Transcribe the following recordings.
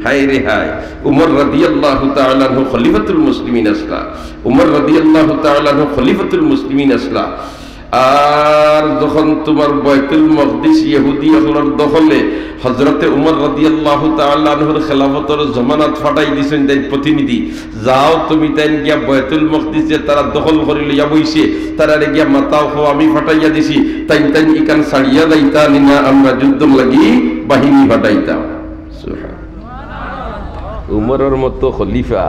হায় রে হায়, উমর রাদিয়াল্লাহু তাআলা আনহু খলিফাতুল মুসলিমিন আসলা, উমর রাদিয়াল্লাহু তাআলা আনহু খলিফাতুল মুসলিমিন আসলা। আর যখন তোমার বাইতুল মকদিস ইহুদি হলর দখলে হযরতে উমর রাদিয়াল্লাহু তাআলা আনহুর খেলাফতের জামানত ফাটাই দিছেন তাই প্রতিনিধি, যাও তুমি তাই গিয়া বাইতুল মকদিস যে তারা দখল করে লইয়া বইছে তারা গিয়া মাতাও হো আমি ফাটাইয়া দিছি, তাই তাই ইকান ছাড়িয়া যাইতা না আমরা যুদ্ধ লাগি বাহিনী ফাটাইতাম। উমরের মতো খলিফা,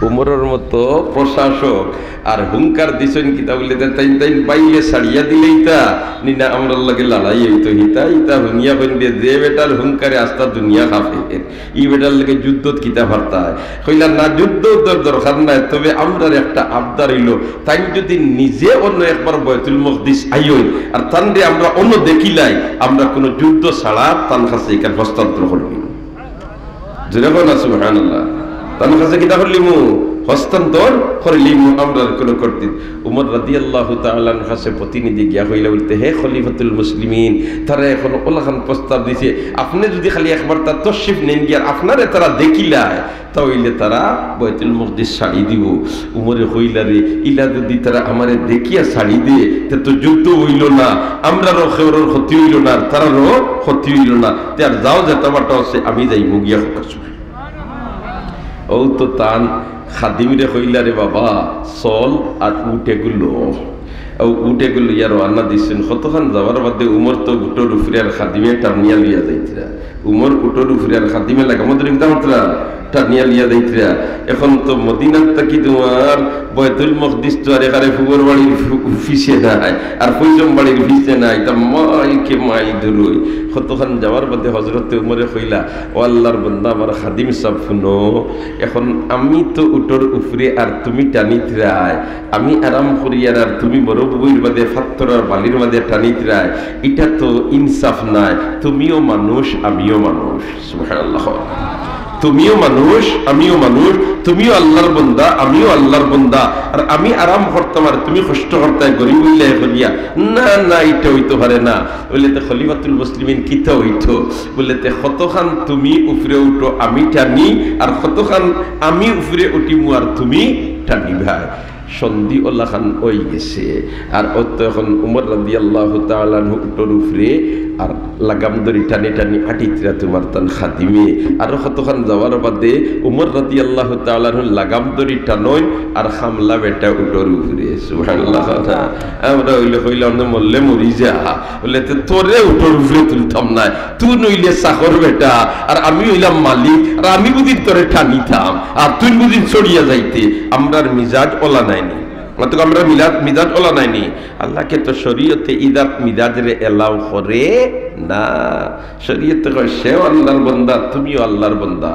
উমরের মতো প্রশাসক আর হুঙ্কার দিছেন কিতা বলে তাই তাই বাইয়ে ছাড়িয়া দিলেই তা নিনা আমরার লাগে লড়াই হইতো হিতা ইতা হুনিয়া বনবে যে বেটার হুঙ্কারে আস্তা দুনিয়া কাঁপে ই বেটার লাগে যুদ্ধত কিতা ভারতা কইলা না যুদ্ধ দরকার নাই, তবে আমরার একটা আবদার হইল তাই যদি নিজে অন্য একবার বাইতুল মকদিস আইই আর তানরে আমরা অন্য দেখিলাই আমরা কোনো যুদ্ধ ছাড়া তান কাছে এখান হস্তান্তর করবি। যেরকম না সুবহানাল্লাহ, তার কাছে কিতা করলিমু হস্তান্তর করলিমু আমরা কোন করতে। উমর রাদিয়াল্লাহু তাআলা আনহু কাছে প্রতিনিধি গিয়া হইলা বলতে হে খলিফাতুল মুসলিমিন, তারা এখন ওলাখান প্রস্তাব দিছে আপনি যদি খালি একবার তার তশরিফ নেন গিয়া আপনারে তারা দেখিলায় তাহলে তারা বাইতুল মকদিস ছাড়ি দিব। উমরে হইলা রে ইলা যদি তারা আমারে দেখিয়া ছাড়ি দিয়ে তো যুদ্ধ হইল না, আমরারও খেওরের ক্ষতি হইল না, তারারও ক্ষতি হইল না, তার যাও যেতে বাটা আছে আমি যাই মুগিয়া কাছে। ও তো তান খাদিমরে হইলা রে বাবা চল আর উঠে গুলো উঠে গুলো ইয়ার রান্না দিচ্ছেন কতক্ষণ যাওয়ার বাদে উমর তো উটোর উফরে আর খাদিমে টানিয়া লিয়া যাইতরা, উমর উটোর উফরে আর খাদিমে লাগা মধ্যে মাত্রা টানিয়া লিয়া যাইতরা। এখন তো মদিনার থাকি তোমার বাইতুল মকদিস তো আর এখানে ফুবর বাড়ির ফিসে নাই আর ফৈজম বাড়ির ফিসে নাই, তা মাইকে মাই ধরুই কতক্ষণ যাওয়ার বাদে হজরতে উমরে কইলা ও আল্লাহর বান্দা আমার খাদিম সাহেব শুনো, এখন আমি তো উটোর উফরে আর তুমি টানিতরায়, আমি আরাম করি আর তুমি বড় বইয়ের বাদে ফাত্তর আর বালির বাদে টানিতরায়, এটা তো ইনসাফ নাই, তুমিও মানুষ আমিও মানুষ। সুবহানাল্লাহ, তুমিও মানুষ আমিও মানুষ, তুমিও আল্লাহর বান্দা আমিও আল্লাহর বান্দা, আর আমি আরাম করতাম আর তুমি কষ্ট করতে গরিব হইলে বলিয়া না না এটা হইতে পারে না। বললে তো খলিফাতুল মুসলিমিন কিতা হইতো, বললে তো কতখান তুমি উপরে উঠো আমি টানি আর কতখান আমি উপরে উঠিমু আর তুমি টানি ভাই। সন্ধি ওল্লা খান ওই গেছে আর ও তো এখন উমর রাদিয়াল্লাহু তাআলা আনহু উটোর উপরে আর লাগাম দড়ি টানি টানি আটিতরা তোমার তান খাদিমে আর কতক্ষণ যাওয়ার বাদে উমর রাদিয়াল্লাহু তাআলা আনহু লাগাম দড়ি টানইন আর খামলা বেটা উটোর উপরে। সুবহানাল্লাহ, আমরা হইলে হইলে অন্য মরলে মরি যা বলে তোরে উটোর উপরে তুলতাম না, তুই নইলে চাকর বেটা আর আমি হইলাম মালিক আর আমি বুঝি তোরে টানিতাম আর তুই বুঝি ছড়িয়া যাইতে। আমরার মিজাজ ওলা নাই, আমরা মিজাজ ওলা নাইনি। আল্লাহকে তো শরীয়তে ইদাত মিজাজরে এলাও করে না, শরীয়তে কয় সেও আল্লাহর বান্দা তুমিও আল্লাহর বান্দা,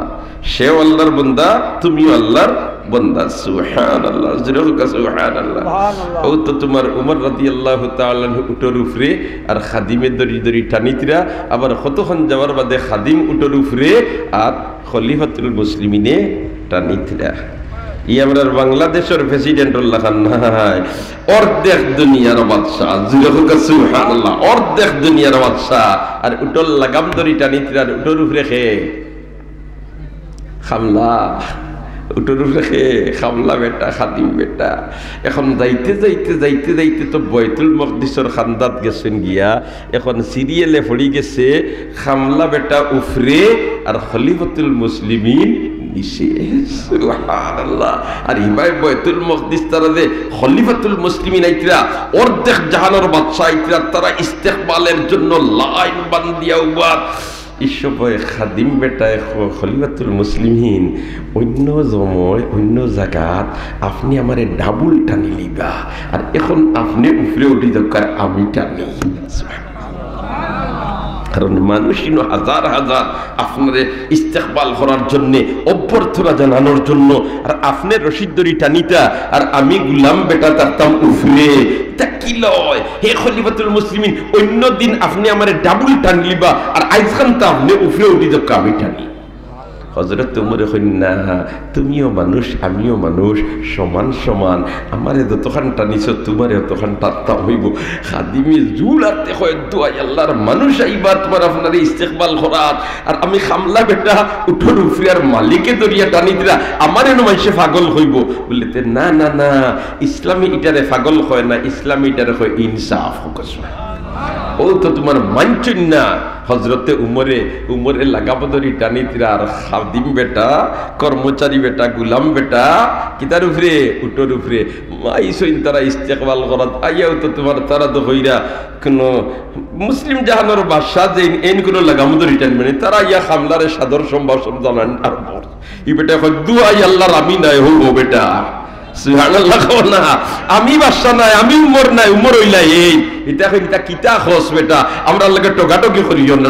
সেও আল্লাহর বান্দা তুমিও আল্লাহর বান্দা। সুবহানাল্লাহ, সুবহানাল্লাহ। ও তো তোমার উমর রাদিয়াল্লাহু তাআলা আনহু উটোর উপরে আর খাদিমের দড়ি দড়ি টানিতরা, আবার কতক্ষণ যাওয়ার বাদে খাদিম উটোর উপরে আর খলিফাতুল মুসলিমিনে টানিতরা। ই আমরা বাংলাদেশের প্রেসিডেন্ট অর্ধেক দুনিয়ার বাদশাহ, সুবহানাল্লাহ, অর্ধেক দুনিয়ার বাদশাহ আর উটোর লাগাম দড়ি টানিতরা আর উটোর উপরে খেয়ে খামলা, উটোর উপরে খেয়ে খামলা বেটা খাদিম বেটা। এখন যাইতে যাইতে যাইতে যাইতে তো বাইতুল মকদিসের খান্দাত গেছেন গিয়া, এখন সিরিয়ালে পড়ি গেছে খামলা বেটা উফরে আর খলিফাতুল মুসলিমিন নিচে। সুবহানাল্লাহ, আর ইমাম বাইতুল মকদিস তারা যে খলিফাতুল মুসলিমিন আইতরা অর্ধেক জাহানের বাদশা আইতরা, তারা ইস্তেকবালের জন্য লাইন বান্ধিয়া উবাদ ইসবয় খাদিম বেটায় খলিফাতুল মুসলিমিন অন্য জময় অন্য জায়গাত আপনি আমারে ডাবুল টানি লিবা আর এখন আপনি উপরে উঠি দরকার আমি টানি। কারণ মানুষ হাজার হাজার আপনার ইস্তেকবাল করার জন্য অভ্যর্থনা জানানোর জন্য, আর আপনি রশিদ দড়ি টানিতা আর আমি গুলাম বেটা তারতাম উফরে, তা কি লয় হে খলিফাতুল মুসলিমিন, অন্য দিন আপনি আমারে ডাবল টানলিবা আর আইজখান তা আপনি উফরে উঠি দরকার আমি টানি। হযরত উমর কইন না, তুমিও মানুষ আমিও মানুষ, সমান সমান, আমারে যতখান টানিছ তোমারে অতখান টানতাম হইব। খাদিমে জুলাতে হয় দোয়াই আল্লাহর মানুষ আইবা তোমার আপনার ইস্তেকবাল করাত, আর আমি খামলা বেটা উঠোর উফরিয়ার মালিকে দরিয়া টানি দিলা আমারে নো মাইসে পাগল হইব। বলতে না না না, ইসলামী ইটারে পাগল হয় না, ইসলামী ইটারে হয় ইনসাফ। ও তো তোমার মানছেন না। হজরতে উমরে লাগাবদরি টানি দিলা, আর খাদিম বেটা কর্মচারী বেটা গুলাম বেটা কিতার উপরে উটোর উপরে মাইসইন তারা ইস্তেকবাল করাত আইয়াও তো তোমার তারা তো হইরা কোনো মুসলিম জাহানোর বাদশাহ যে এন কোনো লাগামদরি টানবে না, তারা ইয়া খামলারে সাদর সম্ভাষণ জানান। আর ই বেটা দুয়াই আল্লাহর আমি নাই হইব বেটা, সুবহানাল্লাহ। না আমি বাদশা নাই, আমি উমর নাই, উমর হইলা এই এটা এটা কিতা খোঁজ বেটা, আমরা লাগে টোকাটকি করিয়েন না,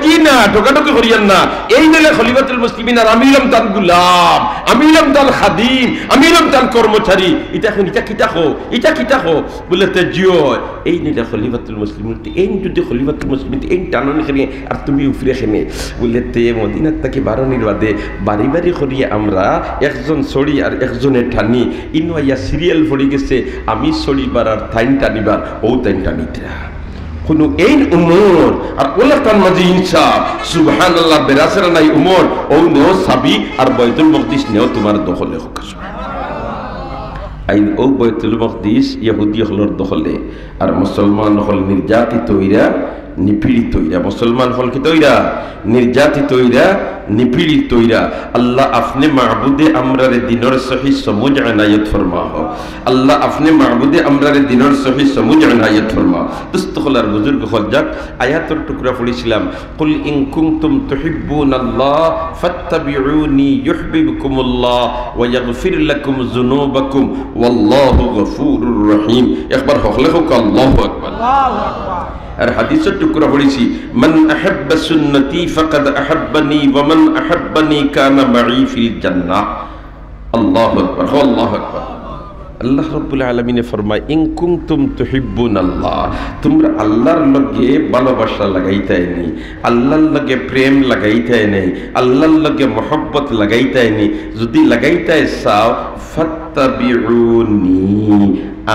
জি না টোকাটকি করিয়েন না। এই দিলে খলিফাতুল মুসলিমিন আর আমি হলাম তার গুলাম, আমি হলাম তার খাদিম, আমি হলাম তার কর্মচারী। এটা এটা কিতা খো, এটা কিতা খো বলে তে জিও এই নিলে খলিফাতুল মুসলিমিন, এই যদি খলিফাতুল মুসলিমিন এই টাননি খেয়ে আর তুমি উফরে খেনে বলে তে মদিনার তাকে বারণির বাদে বাড়ি বাড়ি করিয়ে আমরা একজন ছড়ি আর একজনের ঠানি ইনওয়াইয়া সিরিয়াল পড়ে গেছে, আমি ছড়িবার আর থাইন টানিবার ও তাইন টানিটা কোনো এই উমর আর ওলা তার মাঝে ইনসাফ। সুবহানাল্লাহ, বেরাসেরা নাই উমর ও নেও সাবি আর বাইতুল মকদিস নেও তোমার দখলে হোক। আইন ও বাইতুল মকদিস ইহুদি হলর দখলে, আর মুসলমান হল নির্যাতিত হইরা নিপীড়িত হইরা, মুসলমান হল কি তৈরা নির্যাতিত হইরা নিপীড়িত হইরা। আল্লাহ আপনি মাহবুদে আমরারে দিনের সহি সমুজ আনায়ত ফরমাহ, আল্লাহ আপনি মাহবুদে আমরারে দিনের সহি সমুজ আনায়ত ফরমাহ। দুস্তখলার বুজুর্গ হল যাক আয়াতের টুকরা পড়েছিলাম, কুল ইন কুনতুম তুহিব্বুনাল্লাহ ফাত্তাবিউনি ইউহিব্বুকুমুল্লাহ ওয়া ইয়াগফির লাকুম যুনুবাকুম ওয়াল্লাহু গফুরুর রহিম। একবার হকলে হোক আল্লাহু আকবার। আল্লাহু আকবার। আর হাদিসের টুকরা পড়েছি, মান আহাব্বা সুন্নতি ফাকাদ আহাব্বানি ওয়া মান আহাব্বানি কানা মাই ফিল জান্নাহ। আল্লাহু আকবার, আল্লাহু আকবার। আল্লাহ রাব্বুল আলামিন ফরমায়, ইন কুনতুম তুহিব্বুনাল্লাহ, তোমরা আল্লাহর লগে ভালোবাসা লাগাইতাই নেই, আল্লাহর লগে প্রেম লাগাইতাই নেই, আল্লাহর লগে মহব্বত লাগাইতাই নেই। যদি লাগাইতাই চাও ফাত্তাবিউনি,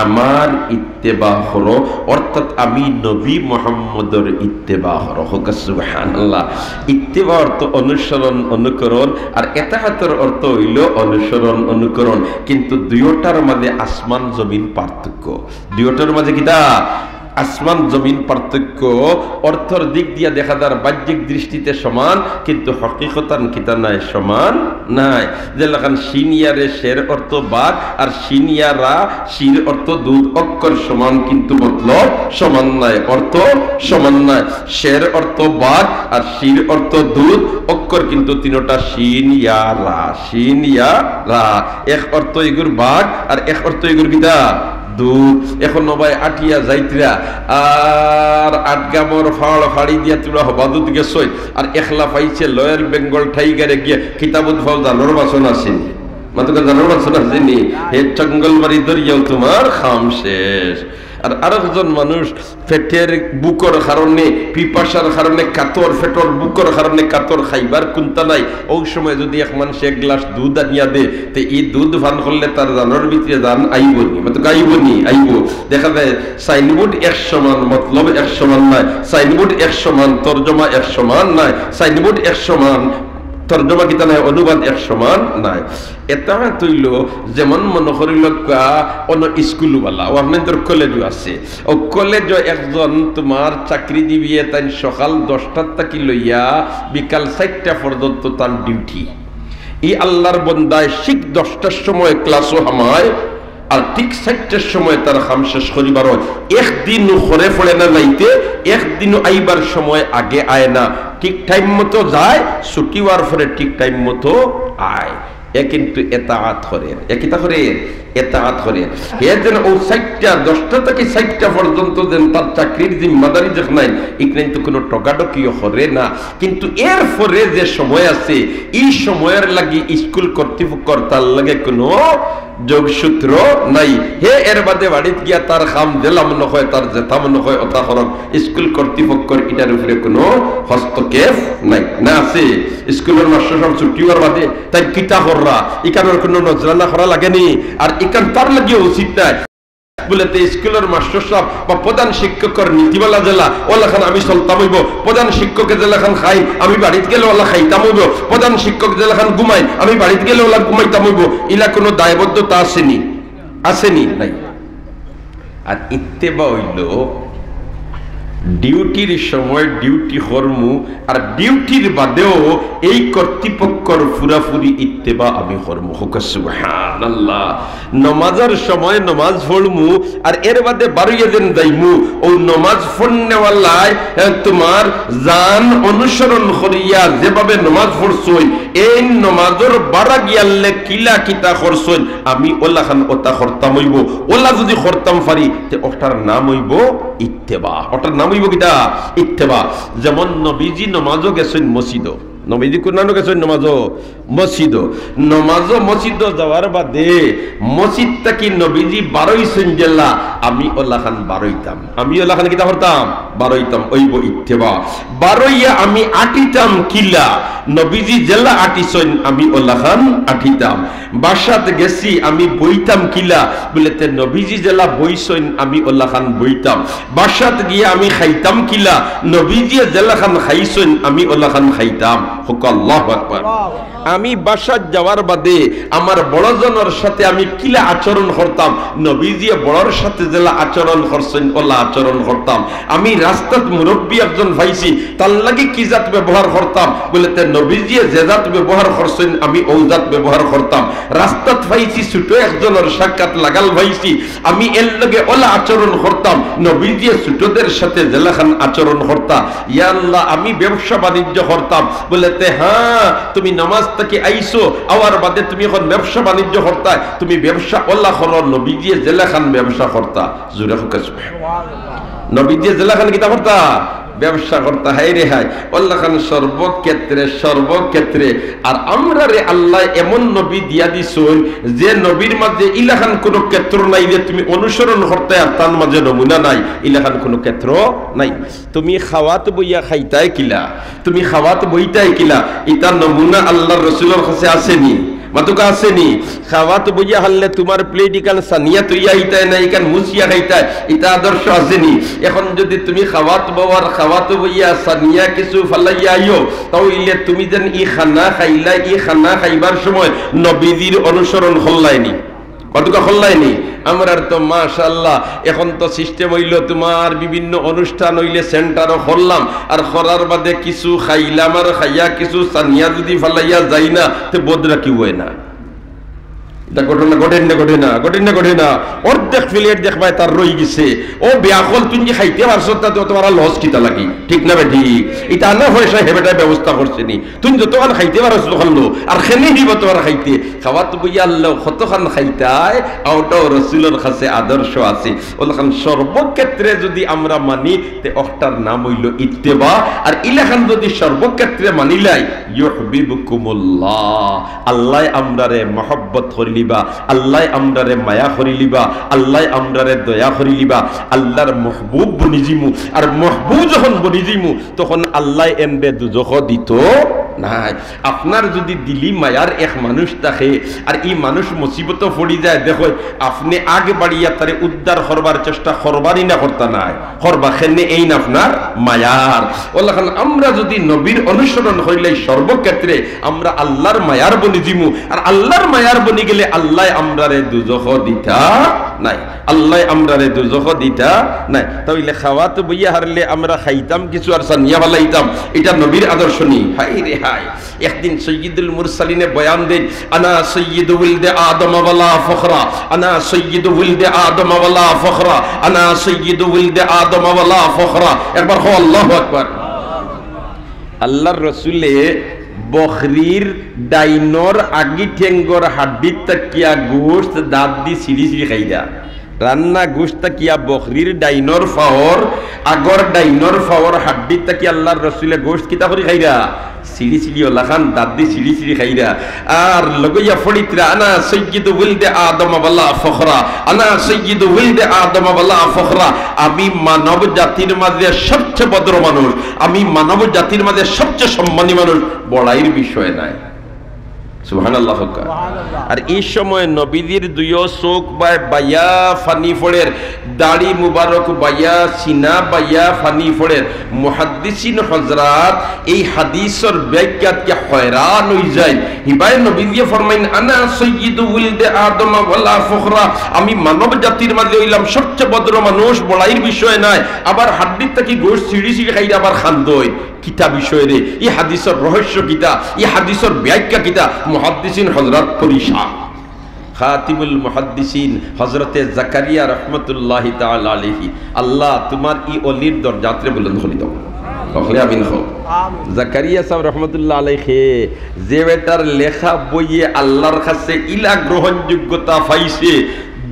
আমার ইত্তেবা করো, অর্থাৎ আমি নবী মুহাম্মদের ইত্তেবা করো। সুবহানাল্লাহ। ইত্তেবা অর্থ অনুসরণ অনুকরণ, আর ইতাআতের অর্থ হইল অনুসরণ অনুকরণ, কিন্তু দুইটার মাঝে আসমান জমিন পার্থক্য। দুইটার মাঝে কিটা আসমান জমিন পার্থক্য। অর্থর দিক দিয়া দেখা যার বাহ্যিক দৃষ্টিতে সমান, কিন্তু হকিকতান কিতা নাই, সমান নাই। যেলাখান সিনিয়ারে শের অর্থ বাঘ, আর সিনিয়ারা শির অর্থ দুধ, অক্ষর সমান কিন্তু মতলব সমান নাই, অর্থ সমান নাই। শের অর্থ বাঘ আর শির অর্থ দুধ, অক্ষর কিন্তু তিনটা সিনিয়ারা, সিনিয়ারা। এক অর্থ এগুর বাঘ আর এক অর্থ এগুর কিতা দুধ। এখন নবাই আটিয়া যাইতরা আর আটগামর ফাড় ফাড়ি দিয়া তুলা হবাদুত গেছই, আর একলা পাইছে লয়াল বেঙ্গল টাইগারে গিয়ে কিতাবুত ফাও জানোর বাসন আসেনি, মাত্র জানোর বাসন আসেনি, হে জঙ্গলবাড়ি দরিয়াও তোমার খাম শেষ। আর আরেকজন মানুষ পেটের বুকর কারণে, পিপাসার কারণে কাতর, পেটর বুকর কারণে কাতর, খাইবার কুন্তা নাই। ওই সময় যদি এক মানুষ এক গ্লাস দুধ আনিয়া দে, তো এই দুধ পান করলে তার জানোর ভিতরে জান আইবনি, মানে আইবনি আইব। দেখা যায় সাইনবোর্ড এক সমান, মতলব এক সমান নাই, সাইনবোর্ড এক সমান, তর্জমা এক সমান নাই, সাইনবোর্ড এক সমান, তর্জমা কিতা নাই, অনুবাদ এক সমান নাই। এটা তৈল যেমন মনে করিল অন্য স্কুলওয়ালা ও আপনাদের কলেজও আছে, ও কলেজ একজন তোমার চাকরি দিবি, তাই সকাল 10টার থেকে লইয়া বিকাল 4টা পর্যন্ত তার ডিউটি। এই আল্লাহর বন্দায় ঠিক 10টার সময় ক্লাসও হামায়, আর ঠিক 4টার সময় তার কাম শেষ করিবার হয়। একদিন ঘরে পড়ে না লাইতে, একদিনও আইবার সময় আগে আয় না, ঠিক টাইম মতো যায়, ছুটি হওয়ার পরে ঠিক টাইম মতো আয়। এ কিন্তু এতাআত করে, এ কিতা করে এতাআত করে হে যেন ও 60টা 10টা থেকে 60টা পর্যন্ত যেন তার চাকরির জিম্মাদারি যখন নাই এখানে তো কোনো টকাটকিও করে না। কিন্তু এরপরে যে সময় আছে এই সময়ের লাগি স্কুল কর্তৃপক্ষ তার লাগে কোনো যোগসূত্র নাই। হে এর বাদে বাড়িতে গিয়া তার খাম দিলাম নয় তার জেতাম নয় অথা খরচ স্কুল কর্তৃপক্ষের এটার উপরে কোনো হস্তক্ষেপ নাই না আছে। স্কুলের মাস্টার সব ছুটি হওয়ার বাদে তাই কিতা কররা এখানের কোনো নজরানা করা লাগেনি আর এখান তার লাগিয়ে উচিত নাই বলেতে স্কুলের মাস্টার সাহেব বা প্রধান শিক্ষকের নীতিমালা জেলা ওলাখান আমি চলতাম হইব, প্রধান শিক্ষকের জেলাখান খাই আমি বাড়িতে গেলে ওলা খাইতাম হইব, প্রধান শিক্ষক জেলাখান ঘুমাই আমি বাড়িতে গেলে ওলা ঘুমাইতাম হইব। ইলা কোনো দায়বদ্ধতা আসেনি আসেনি নাই। আর ইত্তেবা হইল ডিউটির সময় ডিউটি কর্মু আর ডিউটির বাদেও এই কর্তৃপক্ষর ফুরাফুরি ইত্তেবা আমি কর্মু। সুবহানাল্লাহ। নমাজের সময় নমাজ পড়মু আর এর বাদে বাড়িয়ে দেন যাইমু ও নমাজ পড়নেওয়ালায় তোমার জান অনুসরণ করিয়া যেভাবে নমাজ পড়ছই এই নমাজের বাড়া গিয়ালে কিলা কিতা করছই আমি ওলা খান ওটা করতাম হইব। ওলা যদি করতাম পারি তে ওটার নাম হইব ইত্তেবা। ওটার নাম হইব কিটা ইত্তেবা। যেমন নবীজি নমাজও গেছেন মসজিদও, নবীজি কোরআন গেছেন নমাজও মসজিদও, নমাজও মসজিদও যাওয়ার বাদে মসজিদটা কি নবীজি বারোইছেন জেলা আমি ওলা খান বারোইতাম, আমি ওলা খান কিতা করতাম বারোইতাম ওইব ইত্তেবা। বারোইয়া আমি আটিতাম কিলা নবীজি জেলা আটিছেন আমি ওলা খান আটিতাম। বাসাত গেছি আমি বইতাম কিলা বলেতে নবীজি জেলা বইছেন আমি ওলা খান বইতাম। বাসাত গিয়ে আমি খাইতাম কিলা নবীজি জেলা খান খাইছেন আমি ওলা খান খাইতাম। আল্লাহু আকবার। আমি বাসাত যাওয়ার বাদে আমার বড়জনের সাথে আমি কিলা আচরণ করতাম নবীজি বড়র সাথে জেলা আচরণ করছেন ওলা আচরণ করতাম। আমি রাস্তাত মুরব্বী একজন ভাইছি তার লাগে কি জাত ব্যবহার করতাম বলেতে নবীজি যে জাত ব্যবহার করছেন আমি ও জাত ব্যবহার করতাম। রাস্তাত ভাইছি ছোট একজনের সাক্ষাৎ লাগাল ভাইছি আমি এর লগে ওলা আচরণ করতাম নবীজি ছোটদের সাথে জেলাখান আচরণ করতাম। ইয়া আল্লাহ আমি ব্যবসা বাণিজ্য করতাম বলেতে হ্যাঁ তুমি নামাজ থেকে আইসো আওয়ার বাদে তুমি এখন ব্যবসা বাণিজ্য করতা তুমি ব্যবসা ওলা করো নবীজি জেলাখান ব্যবসা করতা। জোরে হোক সুবহানাল্লাহ। নবীজি জেলাখান কিতা করতা ব্যবসা করতা। হাই রে হাই আল্লাহ খান সর্বক্ষেত্রে আর আমরা রে আল্লাহ এমন নবী দিয়া দিছুন যে নবীর মাঝে ইলাখান কোনো ক্ষেত্র নাই যে তুমি অনুসরণ করতে আর তার মাঝে নমুনা নাই ইলাখান কোনো ক্ষেত্র নাই। তুমি খাওয়াত বইয়া খাইতাই কিলা তুমি খাওয়াত বইতাই কিলা ইটা নমুনা আল্লাহর রাসূলের কাছে আসেনি মাতুকা আসেনি। খাওয়াত বইয়া হারলে তোমার প্লেট ইকান সানিয়া তুইয়া ইতাই না ইকান মুসিয়া খাইতাই এটা আদর্শ আসেনি। এখন যদি তুমি খাওয়াত বাবার খাওয়াত বইয়া সানিয়া কিছু ফালাইয়া আইও তাহলে তুমি যেন ই খানা খাইলা ই খানা খাইবার সময় নবীজির অনুসরণ করলাইনি কতটা করলাইনি। আমরা তো মাশাআল্লাহ এখন তো সিস্টেম হইল তোমার বিভিন্ন অনুষ্ঠান হইলে সেন্টারও করলাম আর করার বাদে কিছু খাইলাম আর খাইয়া কিছু সানিয়া যদি ফালাইয়া যাই না তো বদরা কি হয় না ঘটনা ঘটে না অর্ধেক প্লেট দেখবাই তার রই গেছে ও বেয়াকল তুমি খাইতে পারছো তাতে তোমার লস কিতা লাগি ঠিক না বেটি এটা না পয়সা হেবেটাই ব্যবস্থা করছে নি তুমি যতক্ষণ খাইতে পারছো তখন লো আর খেনে দিব তোমার খাইতে খাওয়া তো বইয়া আল্লাহ কতক্ষণ খাইতাই ওটাও রসুলের কাছে আদর্শ আছে ওখান সর্বক্ষেত্রে যদি আমরা মানি তে ওটার নাম হইল ইত্তেবা। আর ইলাখান যদি সর্বক্ষেত্রে মানিলাই ইউহিব্বুকুমুল্লাহ আল্লাহ আমরারে মহব্বত করিলি আল্লাহ আমরারে মায়া করিলিবা আল্লাহ আমরারে দয়া করিলিবা আল্লাহর মাহবুব বনিজিমু আর মাহবুব যখন বনিজিমু তখন আল্লাহ এনবে দুজখ দিত নাই। আপনার যদি দিলি মায়ার এক মানুষ থাকে আর এই মানুষ মুসিবত পড়ি যায় দেখো আপনি আগে বাড়িয়া তারে উদ্ধার করবার চেষ্টা করবারই না করতা নাই করবা খেনে এই না আপনার মায়ার ওল্লাহ আমরা যদি নবীর অনুসরণ হইলে সর্বক্ষেত্রে আমরা আল্লাহর মায়ার বনিজিমু আর আল্লাহর মায়ার বনি গেলে আল্লাহ আমরারে দুজখ দিতা নাই আল্লাহ আমরারে দুজখ দিতা নাই। তাহলে খাওয়া তো বইয়া হারলে আমরা খাইতাম কিছু আর সানিয়া বালাইতাম এটা নবীর আদর্শ নি। হাই রে হাই একদিন সৈয়দুল মুরসালিনে বয়ান দেন আনা সৈয়দু ওয়ালদে আদম ওয়ালা ফখরা আনা সৈয়দু ওয়ালদে আদম ওয়ালা ফখরা আনা সৈয়দু ওয়ালদে আদম ওয়ালা ফখরা একবার হো আল্লাহু আকবার। আল্লাহর রাসূলে বকরির ডাইনর আগি ঠেঙ্গর হাড্ডির তাকিয়া গোস্ত দাঁত দি সিঁড়ি সিঁড়ি খাইরা রান্না গোস্ত তাকিয়া বকরির ডাইনর ফাওর আগর ডাইনর ফাওর হাড্ডির তাকিয়া আল্লাহর রসুলে গোস্ত কিতা করে খাইরা সিঁড়ি সিঁড়ি ওলা খান দাঁত দি সিঁড়ি সিঁড়ি খাইরা আর লগইয়া ফড়িতরা আনা সৈয়িদু ওয়ালদে আদম ওয়ালা ফখরা আনা সৈয়িদু ওয়ালদে আদম ওয়ালা ফখরা আমি মানব জাতির মাঝে সবচেয়ে ভদ্র মানুষ আমি মানব জাতির মাঝে সবচেয়ে সম্মানী মানুষ বড়াইয়ের বিষয় নাই সুবহানাল্লাহ। আর এই সময় নবীদের দুইও চোখ বাইয়া ফানি ফড়ের দাড়ি মুবারক বাইয়া সিনা বাইয়া ফানি ফড়ের মুহাদ্দিসিন হযরত এই হাদিসের ব্যাখ্যাতকে হয়রান হই যায়। হিবায় নবী দিয়ে ফরমাইন আনা সাইয়্যিদু ওয়ালদে আদম ওয়ালা ফখরা আমি মানব জাতির মাঝে হইলাম সবচেয়ে ভদ্র মানুষ বড়াইয়ের বিষয় নাই। আবার হাড্ডির থেকে গোশত সিঁড়ি সিঁড়ি খাইরা আবার খান্দই কিতা বিষয় রে এই হাদিসের রহস্য কিতা এই হাদিসের ব্যাখ্যা কিতা মুহাদ্দিসিন হযরত পরিশান খাতিমুল মুহাদ্দিসিন হযরতে জাকারিয়া রাহমাতুল্লাহি তাআলা আলাইহি আল্লাহ তোমার এই ওলির দরজাতে বুলন্দ করে দাও ওখলে আমিন হো জাকারিয়া সাহেব রাহমাতুল্লাহ আলাইহি যে বেটার লেখা বইয়ে আল্লাহর কাছে ইলা গ্রহণযোগ্যতা পাইছে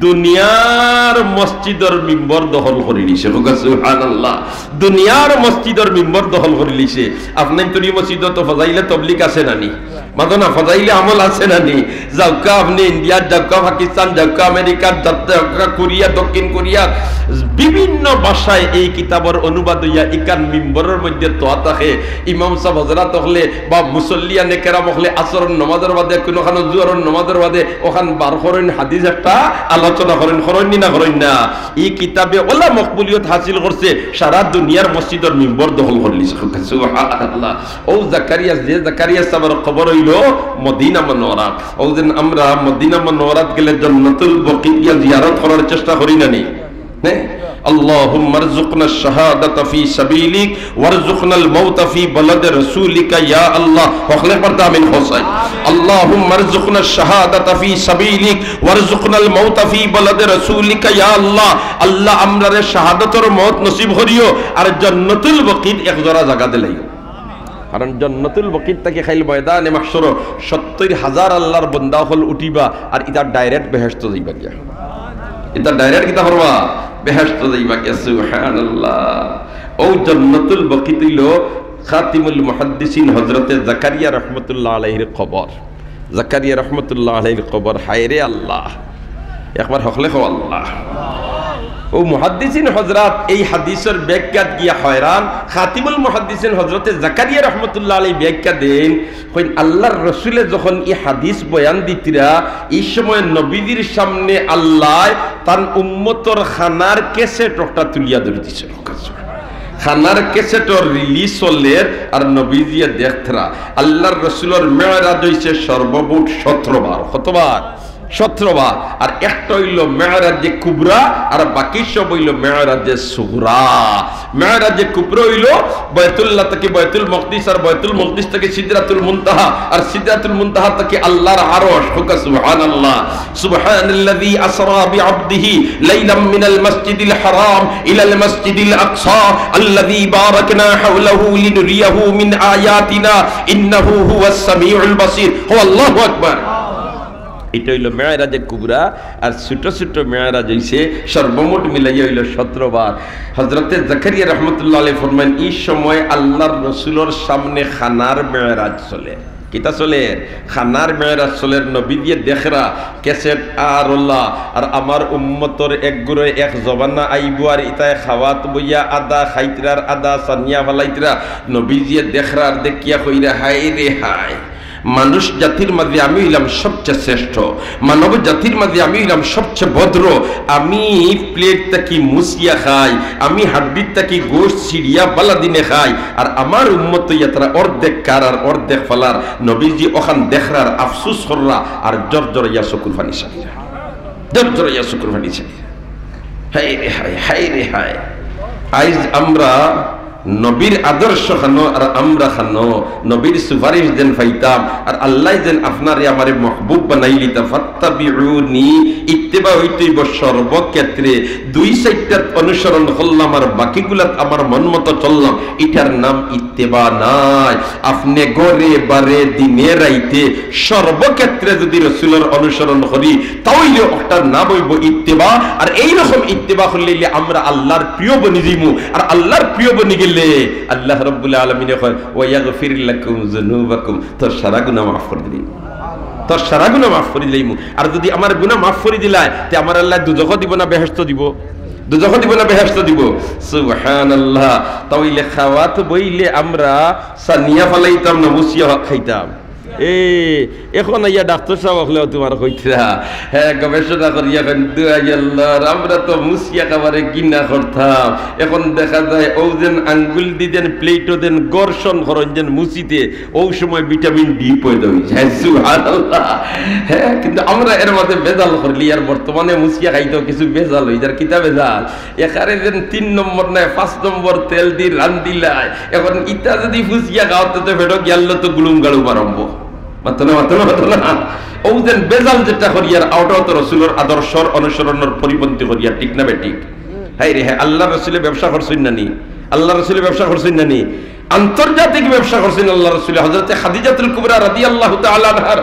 দুনিয়ার মসজিদের মিম্বর দখল করে নিছে সুবহানাল্লাহ দুনিয়ার মসজিদের মিম্বর দখল করে নিছে। আপনার তো মসজিদ তো ফজাইলে তবলিগ আছে নানি মাদনা ফজাইলে আমল আছে নানি যাওকা আপনি ইন্ডিয়া যাওকা পাকিস্তান যাওকা আমেরিকা যাওকা কোরিয়া দক্ষিণ কোরিয়া বিভিন্ন ভাষায় এই কিতাবের অনুবাদ হইয়া ইকান মিম্বরের মধ্যে তো থাকে ইমাম সাহেব হযরত হলে বা মুসল্লিয়া নেকেরাম হলে আসরের নামাজের বাদে কোনখানে জুহরের নামাজের বাদে ওখান বার করেন হাদিস একটা আলোচনা করেন করেননি না করেন না এই কিতাবে ওলা মকবুলিয়ত হাসিল করছে সারা দুনিয়ার মসজিদের মিম্বর দখল করে নিছে সুবহানাল্লাহ। ও জাকারিয়া যে জাকারিয়া সাহেবের খবর হইল মদিনা মুনাওয়ারাত ও যেন আমরা মদিনা মুনাওয়ারাত গেলে জান্নাতুল বাকিয়া জিয়ারত করার চেষ্টা করি না নি হ্যাঁ اللهم ارزقنا الشهادة في سبيلك وارزقنا الموت في بلد رسولك يا الله وخلق بردا من حسين اللهم ارزقنا الشهادة في سبيلك وارزقنا الموت في بلد رسولك يا الله الله امرر শাহাদাতের মওত নসিব করিও আর জান্নাতুল বাকিত এক জোড়া জায়গা দিলাইও কারণ জান্নাতুল বাকিত থেকে খাইল ময়দানে মাহশর ৭০,০০০ আল্লাহর বান্দা হল উঠিবা আর ইটা ডাইরেক্ট বেহেশত যাইবা গিয়া এটা ডাইরেক্ট কিতা করবা বেহেশত যাইবা গিয়া সুবহানাল্লাহ। ও জান্নাতুল বাকিত হইল খাতিমুল মুহাদ্দিসিন হযরতে জাকারিয়া রাহমাতুল্লাহ আলাইহির কবর জাকারিয়া রাহমাতুল্লাহ আলাইহির কবর হায়রে আল্লাহ একবার হকলে কও আল্লাহ। ও মুহাদ্দিসিন হযরত এই হাদিসের ব্যাখ্যা গিয়া হয়রান খাতিমুল মুহাদ্দিসিন হযরতে জাকারিয়া রাহমাতুল্লাহ আলাইহি ব্যাখ্যা দেন কইন আল্লাহর রাসূলে যখন এই হাদিস বয়ান দিতিরা এই সময় নবীদের সামনে আল্লাহ তার উম্মতর খানার ক্যাসেট একটা তুলিয়া ধরে দিছে খানার ক্যাসেটর রিলিজ হলের আর নবীজিয়া দেখতরা আল্লাহর রাসূলের মেরাজ হইছে সর্বমোট 17 বার কতবার 17 বার আর একটা হইল মেরাজে কুবরা আর বাকি সব হইল মেরাজে সুগরা। মেরাজে কুবরা হইল বাইতুল্লাহ থেকে বাইতুল মাকদিস আর বাইতুল মাকদিস থেকে সিদরাতুল মুনতাহা আর সিদরাতুল মুনতাহা থেকে আল্লাহর আরশ সুবহানাল্লাহ সুবহানাল্লাযী আসরা বিআবদিহি লাইলাম মিনাল মাসজিদিল হারাম ইলাল মাসজিদিল আকসা আল্লাযী বারাকনা হাওলাহু লিনুরিয়াহু মিন আয়াতিনা ইন্নাহু হুয়াস সামিউল বাসীর আল্লাহু আকবার। এটা হইল মেরাজে কুবরা আর ছোট ছোট মেরাজ হইছে সর্বমোট মিলাইয়া হইল 17 বার। হযরতে জাকারিয়া রাহমাতুল্লাহ আলাইহি ফরমান এই সময় আল্লাহর রাসূলের সামনে খানার মেরাজ চলে কিতা চলে খানার মেরাজ চলে নবী দিয়ে দেখরা ক্যাসেট আর আল্লাহ আর আমার উম্মতর এক গুরে এক জবানা আইবো আর ইতায় খাওয়াত বইয়া আদা খাইতরার আদা সানিয়া ফালাইতরা নবী দিয়ে দেখরা আর দেখিয়া কইরা হায় রে হায় মানুষ জাতির মাঝে আমি হইলাম সবচেয়ে শ্রেষ্ঠ মানব জাতির মাঝে আমি হইলাম সবচেয়ে ভদ্র আমি প্লেটটা কি মুসিয়া খাই আমি হাড্ডিটা কি গোশত সিড়িয়া বালা দিনে খাই আর আমার উম্মত ইয়াতরা অর্ধেক কার আর অর্ধেক ফালার নবীজি ওখান দেখরার আফসোস কররা আর জর্জর ইয়া চকুর পানি ছাড়িয়া জর্জর ইয়া চকুর পানি ছাড়িয়া হায় রে হায় হায় রে হায় আজ আমরা নবীর আদর্শ খানো আর আমরা খানো নবীর সুপারিশ যেন পাইতাম আর আল্লাহ যেন আপনারে আমারে মাহবুব বানাইলি তা ফাত্তাবিউনি ইত্তেবা হইতেইব সর্বক্ষেত্রে। দুই সাইডটা অনুসরণ করলাম আর বাকিগুলাত আমার মন মতো চললাম, এটার নাম ইত্তেবা নাই। আপনি গরে বারে দিনে রাইতে সর্বক্ষেত্রে যদি রাসূলের অনুসরণ করি তাইলে ওটার নাম হইব ইত্তেবা। আর এই রকম ইত্তেবা করলে আমরা আল্লাহর প্রিয় বনি যাইমু, আর আল্লাহর প্রিয় বনি গেলে আল্লাহ রাব্বুল আলামিন কয় ওয়া ইয়াগফির লাকুম যুনুবাকুম, তো সারা গুনাহ মাফ করে দিবেন, তো সারা গুনাহ মাফ করে দিলাইমু। আর যদি আমার গুনাহ মাফ করে দিলায় তে আমার আল্লাহ দুজখ দিব না বেহেশত দিব? দুজখ দিব না বেহেশত দিব? সুবহানাল্লাহ। তাইলে খাওয়াত বইলে আমরা সানিয়া ফালাইতাম না মুসিয়া খাইতাম। এখন আইয়া ডাক্তার সাহেব হলেও তোমার কইতরা হ্যাঁ গবেষণা করিয়া আল্লাহ আমরা তো মুসিয়া খাবারে কিনা করতাম, এখন দেখা যায় ও যেন আঙ্গুল দিতেন প্লেটও দেন গর্ষণ করেন যেন মুসিতে ও সময় ভিটামিন ডি পয়দা হয়ে যায়। সুবহানাল্লাহ। হ্যাঁ, কিন্তু আমরা এর মধ্যে বেজাল করলি আর বর্তমানে মুসিয়া খাইতেও কিছু বেজাল হয়ে যার কিতা বেজাল এখানে যেন 3 নম্বর নাই 5 নম্বর তেল দি রান দিলাই। এখন ইটা যদি ফুসিয়া খাওয়াতে তো ফেটো গেল তো গুলুম গালু আরম্ভ বেজাল যেটা করিয়ার আউটাও তো রাসূলের আদর্শর অনুসরণের পরিপন্থী করিয়া, ঠিক না বেঠিক? হাই রে হ্যাঁ, আল্লাহ রাসূলে ব্যবসা করছেন না নি? আল্লাহ রাসূলে ব্যবসা করছেন না নি? আন্তর্জাতিক ব্যবসা করছেন আল্লাহ রাসূলে। হযরত খাদিজাতুল কুবরা রাদিয়াল্লাহু তাআলা আনহার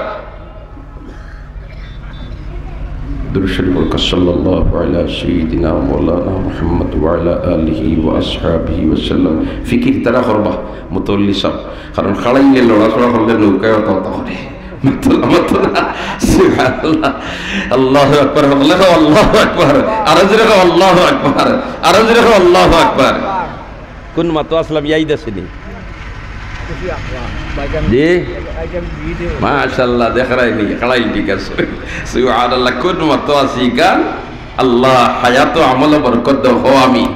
দুরূদ শরীফ বরকত সাল্লাল্লাহু আলা সাইয়্যিদিনা মাওলানা মুহাম্মদ ওয়া আলা আলিহি ওয়া আসহাবিহি ওয়া সাল্লাম। ফিকির তারা করবা মুতাল্লি সব, কারণ খাড়াইলে লড়াচড়া করলে নৌকায় অত করে সুবহানাল্লাহ। আল্লাহু আকবার, আল্লাহু আকবার, আর জোরে আল্লাহু আকবার, আর জোরে আল্লাহু আকবার। কোন মাতো আসলাম ইয়াইদ আসেনি জি মাশাআল্লাহ দেখারাইনি খাড়াই ঠিক আছে। সুবহানাল্লাহ। কোন মাতো আসি গান আল্লাহ হায়াত আমল বরকত দাও, হো আমিন।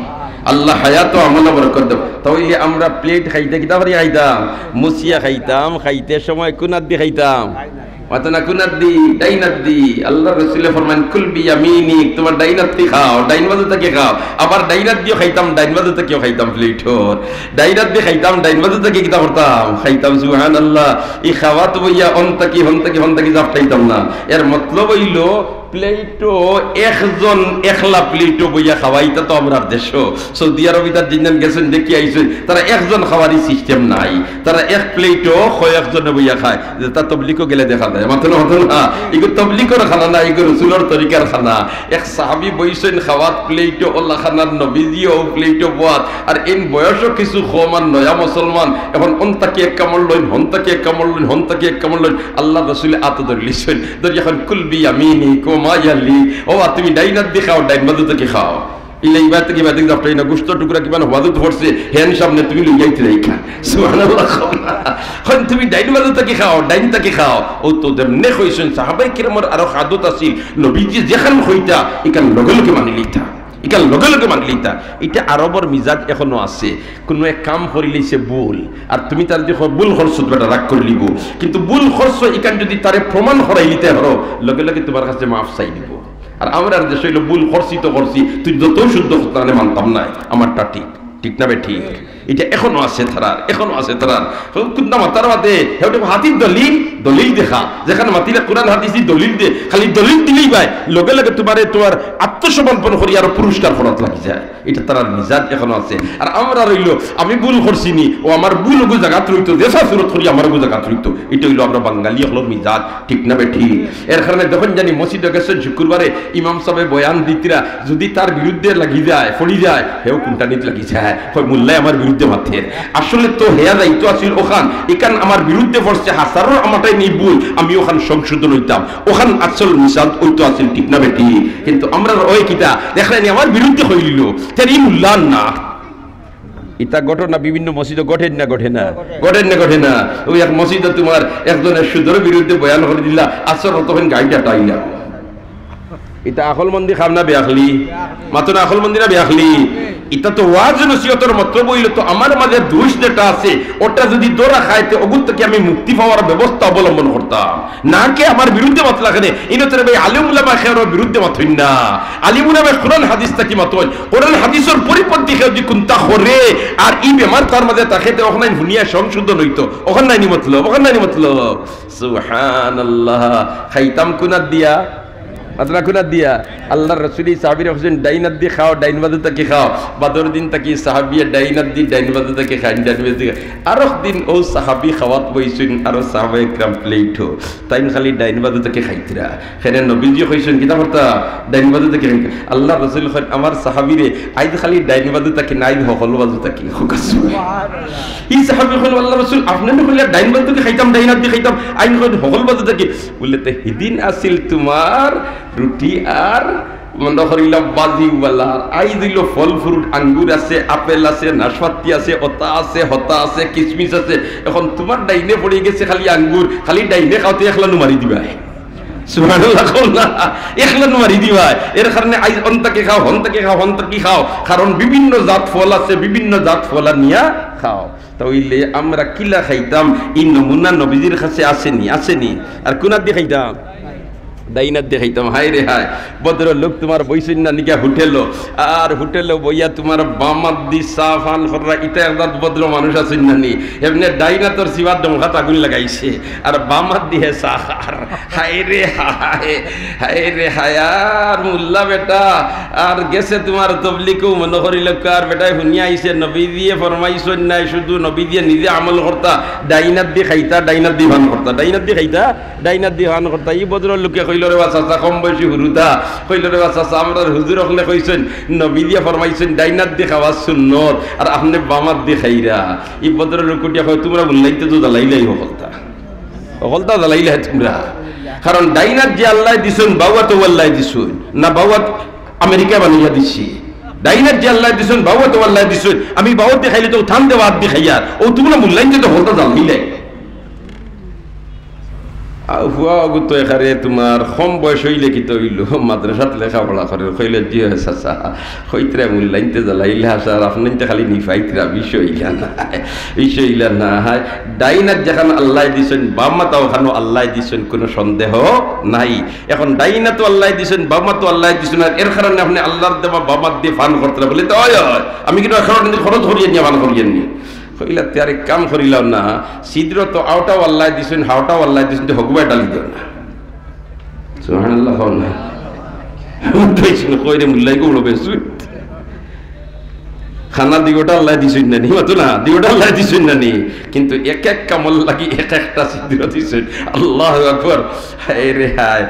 আল্লাহ হায়াত আমল বরকত দাও। তাইলে আমরা প্লেট খাইতে কিতা করে খাইতাম? মুসিয়া খাইতাম, খাইতে সময় কুনাত দি খাইতাম, মাতনা কুনাত দি ডাইনাত দি। আল্লাহ রাসূল ফরমান কুল বিয়ামিনি, তোমার ডাইনাত দি খাও, ডাইন বাজু থেকে খাও। আবার ডাইনাত দিও খাইতাম, ডাইন বাজু থেকেও খাইতাম প্লেটর। ডাইনাত দি খাইতাম, ডাইন বাজু থেকে কিতা করতাম? খাইতাম। সুবহানাল্লাহ। এই খাওয়া তো বইয়া অন্তাকি হন্তাকি হন্তাকি জাপটাইতাম না। এর মতলব হইল প্লেটো একজন একলা প্লেটো বইয়া খাওয়াইতা তো আমরা দেশ সৌদি আরব তার যিনি গেছেন দেখি আইছেন তারা একজন খাওয়ারই সিস্টেম নাই, তারা এক প্লেটো কয়েকজনে বইয়া খায়। তা তবলিগও গেলে দেখা যায় মাত্র না এগুলো তবলিগের খানা না, এগুলো রসুলের তরিকার খানা। এক সাহাবী বইছেন খাওয়াত প্লেটো ওল্লা খানার নবীজিও প্লেটো বোয়াত। আর এই বয়সও কিছু কমান নয়া মুসলমান এখন অন্তাকি এক কামড় লইন, হন্তাকি এক কামড় লইন, হন্তাকি এক কামড় লইন। আল্লাহ রসুলে আত ধরলিছেন ধরি এখন কুলবি আমিনি মায়ালি ও তুমি ডাইনাত দি খাও, ডাইন বাজু থেকে খাও। ইলাই বাত কি বাত জাপটাই না গোশত টুকরা কি মানে ওয়াজত পড়ছে হেন সামনে তুমি লইয়াইতে রাইখা। সুবহানাল্লাহ। কোন তুমি ডাইন বাজু থেকে খাও, ডাইন থেকে খাও। ও তো দেমনে কইছেন সাহাবায়ে কিরামের আরো আদত আছিল, নবীজি যেখান কইতা ইকান লগে লগে মানি লইতা, ইকান লগে লগে মানি লইতা। এটা আরবর মিজাজ এখনো আছে। কোনো এক কাম করিলেছে ভুল আর তুমি তার যে ভুল করছো বেটা রাগ করে লিব, কিন্তু ভুল করছো ইকান যদি তারে প্রমাণ করাই নিতে হরো লগে লগে তোমার কাছে মাফ চাই দিব। আর আমরা দেশ হইল ভুল করছি তো করছি, তুই যত শুদ্ধ করতে মানতাম না আমারটা ঠিক, ঠিক না বে ঠিক? এটা এখনো আছে তারার, এখনো আছে তারার। কিন্তু মাতার মাতে হাতির দলিল দলিল দেখা, যেখানে মাতিলে কোরআন হাদিস দলিল দে, খালি দলিল দিলেই ভাই লগে লগে তোমারে তোমার আত্মসমর্পণ করি আর পুরস্কার ফরাত লাগি যায়। এটা তারার মিজাজ এখনো আছে। আর আমরা রইল আমি ভুল করছি নি ও আমার ভুল গো জায়গাত রইতো, দেশা সুরত করি আমার গো জায়গাত রইতো। এটা হইলো আমরা বাঙালি হলোর মিজাজ, ঠিক না বে ঠিক? এর কারণে যখন জানি মসজিদে গেছেন শুক্রবারে ইমাম সাহেব বয়ান দিতিরা যদি তার বিরুদ্ধে লাগি যায় ফড়ি যায় হেও কোনটা নিতে লাগি যায় কই মোল্লাই আমার বিরুদ্ধে মাথে। আসলে তো হেয়া যাইতো আসিল ওখান এখান আমার বিরুদ্ধে পড়ছে হাসারও আমারটাই নেই ভুল, আমি ওখান সংশোধন হইতাম, ওখান আসল মিসাদ ওইতো আসিল, ঠিক না বেটি? কিন্তু আমরা ওই কিতা দেখলেন আমার বিরুদ্ধে হইল তেরি মূল্যান না। ইতা ঘটনা বিভিন্ন মসজিদে ঘটেন না, ঘটে না, ঘটেন না, ঘটে না। ওই এক মসজিদে তোমার একজনের সুদের বিরুদ্ধে বয়ান করে দিলা, আসর তখন গাড়িটা টাইলা এটা আকল মন্দি খাম না বেয়াখলি মাত্র আকল মন্দি না বেয়াখলি এটা তো ওয়াজ নসিহতের মতলব হইল তো আমার মাঝে দোষ যেটা আছে ওটা যদি দোরা খাইতে অগুত থেকে আমি মুক্তি পাওয়ার ব্যবস্থা অবলম্বন করতাম না কে আমার বিরুদ্ধে মাত লাগে এটা তো ভাই আলিম উলামা খেয়ার বিরুদ্ধে মাত হইন না আলিম উলামা কোরআন হাদিস থাকি মাত হয় কোরআন হাদিসের পরিপন্থী কেউ যদি কোনটা করে আর এই বেমার তার মাঝে তাকেতে ওখানে ভুনিয়া সংশোধন হইতো ওখানে নাই মতলব ওখানে নাই মতলব সুবহানাল্লাহ খাইতাম কুনাত দিয়া মাত্রা কুনাত দিয়া আল্লাহর রাসূলি সাহাবীরা হোসেন ডাইনাত দি খাও ডাইন বাজু তাকি খাও বাদর দিন তাকি সাহাবিয়া ডাইনাত দি ডাইন বাজু তাকি খান ডাইন বাজু আরো দিন ও সাহাবী খাওয়াত বইছেন আর সাহাবায়ে کرام প্লেটো তাইন খালি ডাইন বাজু তাকি খাইতরা খেনে নবীজি কইছেন কিতা করতা ডাইন বাজু তাকি আল্লাহর রাসূল কইন আমার সাহাবীরে আইদ খালি ডাইন বাজু তাকি নাই হকল বাজু তাকি সুবহানাল্লাহ এই সাহাবী কইল আল্লাহর রাসূল আপনি কইলে ডাইন বাজু তাকি খাইতাম ডাইনাত দি খাইতাম আইন কইন হকল বাজু তাকি বলতে হিদিন আসিল তোমার রুটি আর মনে করিলাম বাজিওয়ালা আই দিল ফল ফ্রুট আঙ্গুর আছে আপেল আছে নাশপাতি আছে ওতা আছে হতা আছে কিশমিশ আছে এখন তোমার ডাইনে পড়ে গেছে খালি আঙ্গুর খালি ডাইনে খাওতে একলানো মারি দিবা সুবহানাল্লাহ কওনা একলানো মারি দিবা এর কারণে আই অন্তকে খাও হন্তকে খাও হন্তকি খাও কারণ বিভিন্ন জাত ফল আছে বিভিন্ন জাত ফল নিয়া খাও তাইলে আমরা কিলা খাইতাম এই নমুনা নবীজির কাছে আসেনি আর কোনা দিয়ে খাইতাম দাইনাত দেখাইতাম হাই রে হাই বদর লোক তোমার বইছেন না নিকা হোটেলও আর হোটেলও বইয়া তোমার বামাত দি সাফান কররা এটা একদাত বদর মানুষ আছেন না নি এমনি ডাইনাতর সিবাদ দমঘাত আগুন লাগাইছে আর বামাত দিয়ে সাহার হাই রে হাই আর মুল্লা বেটা আর গেছে তোমার তবলিগও মনে করিল কার বেটাই শুনিয়া আইছে নবী দিয়ে ফরমাইছেন নাই শুধু নবী দিয়ে নিজে আমল করতা ডাইনাত দি খাইতা ডাইনাত দি ভান করতা ডাইনাত দি খাইতা ডাইনাত দি ভান করতা এই বদর লোকে কইলরে বাচ্চা কম বয়সী হুরুদা কইলরে বাচ্চা আমরার হুজুর হলে কইছেন নবী দিয়ে ফরমাইছেন ডাইনাত দিয়ে খাওয়া সুন্নত আর আপনি বামাত দিয়ে খাইরা এই বদরের লোকটিয়া কয় তোমরা বললাইতে তো জ্বালাইলাই হলতা জ্বালাইলাই তোমরা কারণ ডাইনাত যে আল্লাহ দিছেন বাবা তো আল্লাহ দিছেন না বাবা আমেরিকা বানিয়ে দিছি ডাইনাত যে আল্লাহ দিছেন বাবা তো আল্লাহ দিছেন আমি বাবা দিয়ে খাইলে তো থাম দেওয়া হাত দিয়ে খাইয়া ও তোমরা বললাইতে তো হলতা জ্বালাইলাই তোমার কম বয়স হইলে কি তো হইল মাদ্রাসাত লেখাপড়া করে কইলে জি চাচা কইতরা মূল্যাইনতে জ্বালাইলে আসার আপনার খালি নিফাইতরা বিষয় না হাই ডাইনাত যেখানে আল্লাহ দিছেন বামাতা ওখানে আল্লাহ দিছেন কোনো সন্দেহ নাই এখন ডাইনাত আল্লাহ দিছেন বামাতো আল্লাহ দিছেন আর এর কারণে আপনি আল্লাহর দেওয়া বামাত দিয়ে ফান করতে বলে তো আমি কিন্তু খরচ করিয়ে নিয়ে ফান করিয়ে নি কইলা তারে কাম করিলাম না সিদ্র তো আওটাও আল্লাহ দিছেন হাওটাও আল্লাহ দিছেন তো হকবাই ডালি দিও না সুবহানাল্লাহ না কইছিল কইরে মুল্লাই কো বলবে সুইট খানা দিগোটা আল্লাহ দিছেন না নি মতো না দিগোটা আল্লাহ দিছেন না নি কিন্তু এক এক কামল লাগি এক একটা সিদ্র দিছেন আল্লাহু আকবার হায় রে হায়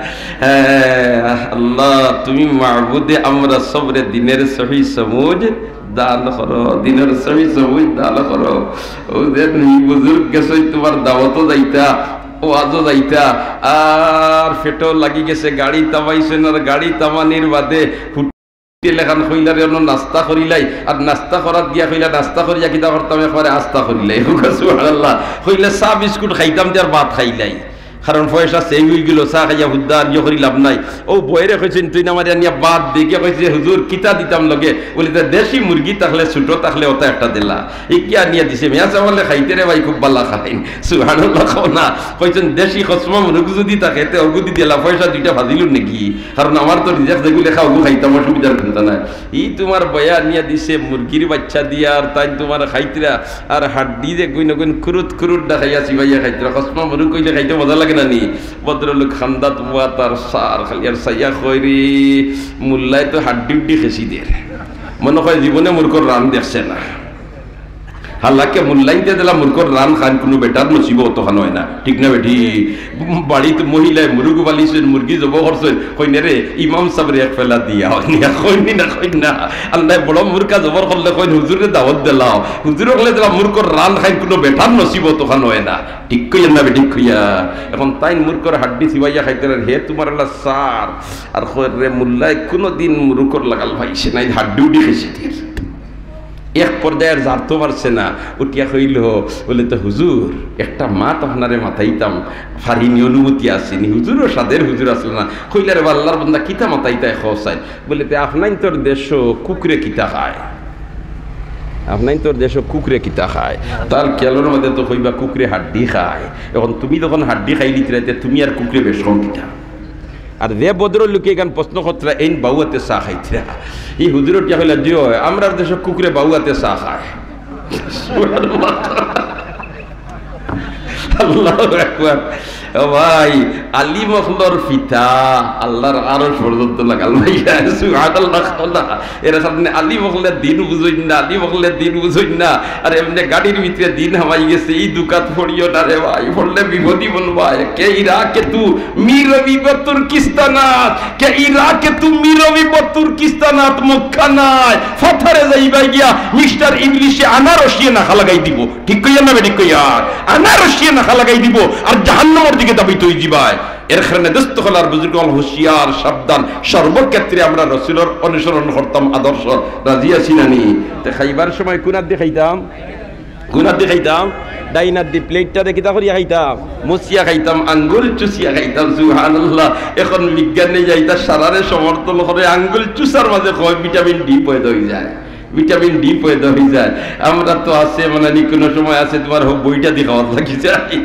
আল্লাহ তুমি মাবুদে আমরা সবরে দিনের সহি সমুজ দান করো দিনের সহি সবুজ দান করো ওদের বুজুর্গ গেছে তোমার দাওয়াতও যাইতা ওয়াজও যাইতা আর ফেটো লাগি গেছে গাড়ি তামাইছেন আর গাড়ি তামানির বাদে লেখান কইলার জন্য নাস্তা করিলাই আর নাস্তা করাত গিয়া কইলা নাস্তা করিয়া কিতা করতাম একবারে আস্তা করিলাই সুবহানাল্লাহ কইলে চা বিস্কুট খাইতাম আর ভাত খাইলাই কারণ পয়সা সেই হয়ে গেল চা খাইয়া হুদ্দার ইয়ে করি লাভ নাই ও বইরে কইছেন তুই না মারিয়া নিয়ে বাদ দেখে কইছে হুজুর কিতা দিতাম লগে বলি দেশি মুরগি থাকলে ছোটো থাকলে ওটা একটা দিলা এই কিয়া নিয়ে দিছে মেয়া চাওয়ালে খাইতে রে ভাই খুব ভালো খাইন সুবহানাল্লাহ খাও না কইছেন দেশি খসমা মুরগি যদি থাকে তে অগুদি দিলা পয়সা দুইটা ভাজিলু নাকি কারণ আমার তো রিজার্ভ যেগুলো খাও ওগু খাইতাম অসুবিধার চিন্তা নাই ই তোমার বয়া নিয়ে দিছে মুরগির বাচ্চা দিয়া আর তাই তোমার খাইতরা আর হাড্ডি যে কই না কই খুরুত দেখাইয়া চিবাইয়া খাইতরা খসমা মুরগি কইলে খাইতে মজা লাগে না নি ভদ্রলোক খান্দাত বুয়া তার সার খালি আর সাইয়া খৈরি মুল্লাই তো হাড্ডি উড্ডি খেসি দিয়ে মনে হয় জীবনে মূর্খর রান দেখছে না হালাকে মূল্যাইতে দিলাম মূর্খর রান খান কোনো বেটার নসিব অতখান হয় না ঠিক না বেটি বাড়িতে মহিলায় মুরগি পালিছেন মুরগি জব করছেন কইনে রে ইমাম সাহেবের এক ফেলা দিয়া কইনি না কইন না আল্লাহ বড় মুরগা জবর করলে কইন হুজুরে দাওয়াত দিলাম হুজুর হলে দিলাম মূর্খর রান খাই কোনো বেটার নসিব অতখান হয় না ঠিক কইয়া না বেটি কইয়া এখন তাই মূর্খর হাড্ডি সিবাইয়া খাইতে হে তোমার আল্লাহ সার আর রে মুল্লায় কোনোদিন মূর্খর লাগাল ভাইছে নাই হাড্ডি উডি খেয়েছে এক পর্যায়ের জারতে পারছে না, উঠিয়া কইল বলে তো হুজুর একটা মাত আপনারে মাথাইতাম ফারিনি অনুমতি আসেনি, হুজুরও সাদের হুজুর আসলে না। কইলে রে আল্লাহর বান্দা কিতা মাথাইতায় খসাই, বলে তে আপনাই তোর দেশ কুকুরে কিতা খায়, আপনাই তোর দেশ কুকুরে কিতা খায়, তার কেলোর মধ্যে তো কইবা কুকুরে হাড্ডি খায়। এখন তুমি যখন হাড্ডি খাইলি রাইতে তুমি আর কুকুরে বেশ কম কিতা। আর যে বদ্র লোকে এখান প্রশ্ন করতে এই বাউয়াতে চা খাইতে এই হুজুরটি হইলে দিও আমরা দেশ কুকুরে বাউয়াতে চা খায়। আল্লাহু আকবার। ভাই আলী মখলর ফিতা আল্লাহর আরো পর্যন্ত লাগাল ভাইয়া সুবহানাল্লাহ। এরা সামনে আলী মখলের দিন বুঝই না, আলী মখলের দিন বুঝই না। আর এমনি গাড়ির ভিতরে দিন হামাই গেছে, এই দুকাত পড়িও না রে ভাই, পড়লে বিপদই বলবাই। কে ইরাকে তু মিরবি তুর্কিস্তানাত, কে ইরাকে তু মিরবি তুর্কিস্তানাত মক্কা নাই ফাথারে যাইবা গিয়া মিস্টার ইংলিশে আনারসিয়ে না খালাগাই দিব। ঠিক কইয়া না ঠিক কইয়া আনারসিয়ে না খালাগাই দিব আর জাহান্নামের দিকে দাবি তৈ দিবাই। এর কারণে দোস্ত হলার বুজুর্গ হুঁশিয়ার সাবধান, সর্বক্ষেত্রে আমরা রাসূলের অনুসরণ করতাম, আদর্শ রাজি আছি না নি। খাইবার সময় কোনার দিয়ে খাইতাম, কোনার দিয়ে খাইতাম, ডাইনার দিয়ে প্লেটটা দেখি তা করিয়া খাইতাম, মুছিয়া খাইতাম, আঙ্গুল চুষিয়া খাইতাম। সুবহানাল্লাহ। এখন বিজ্ঞানে যাইতা সারারে সমর্থন করে আঙ্গুল চুষার মাঝে হয় ভিটামিন ডি পয়দা হয়ে যায়, ভিটামিন ডি পয়দা হয়ে যায়। আমরা তো আছে মানে কোনো সময় আছে তোমার বইটা দিয়ে খাওয়া লাগি যায়।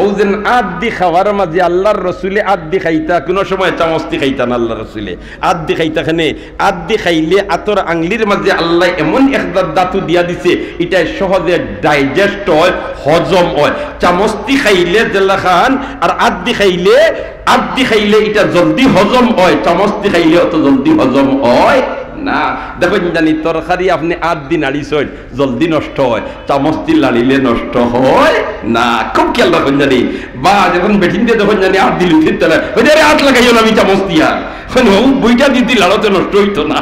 ও যেন আদি খাওয়ার মাঝে আল্লাহর রসুলে আদি খাইতা, কোনো সময় চামচটি খাইতা না আল্লাহ রসুলে আদি খাইতা। খানে আদি খাইলে আতর আংলির মাঝে আল্লাহ এমন একটা দাতু দিয়া দিছে এটা সহজে ডাইজেস্ট হয়, হজম হয়। চামচটি খাইলে জেলা খান আর আদি খাইলে এটা জলদি হজম হয়, চামচটি খাইলে অত জলদি হজম হয় না। দেখুন জানি তরকারি আপনি 8 দিন নাড়িছেন জলদি নষ্ট হয়, চামচটি লাড়িলে নষ্ট হয় না। খুব খেয়াল রাখুন জানি। বা যখন বেটিন দিয়ে দেখুন জানি 8 দিন উঠিতে ওই 8 লাগাইও না আমি চামচ দিয়া বইটা দিদি লাড়তে নষ্ট হইতো না।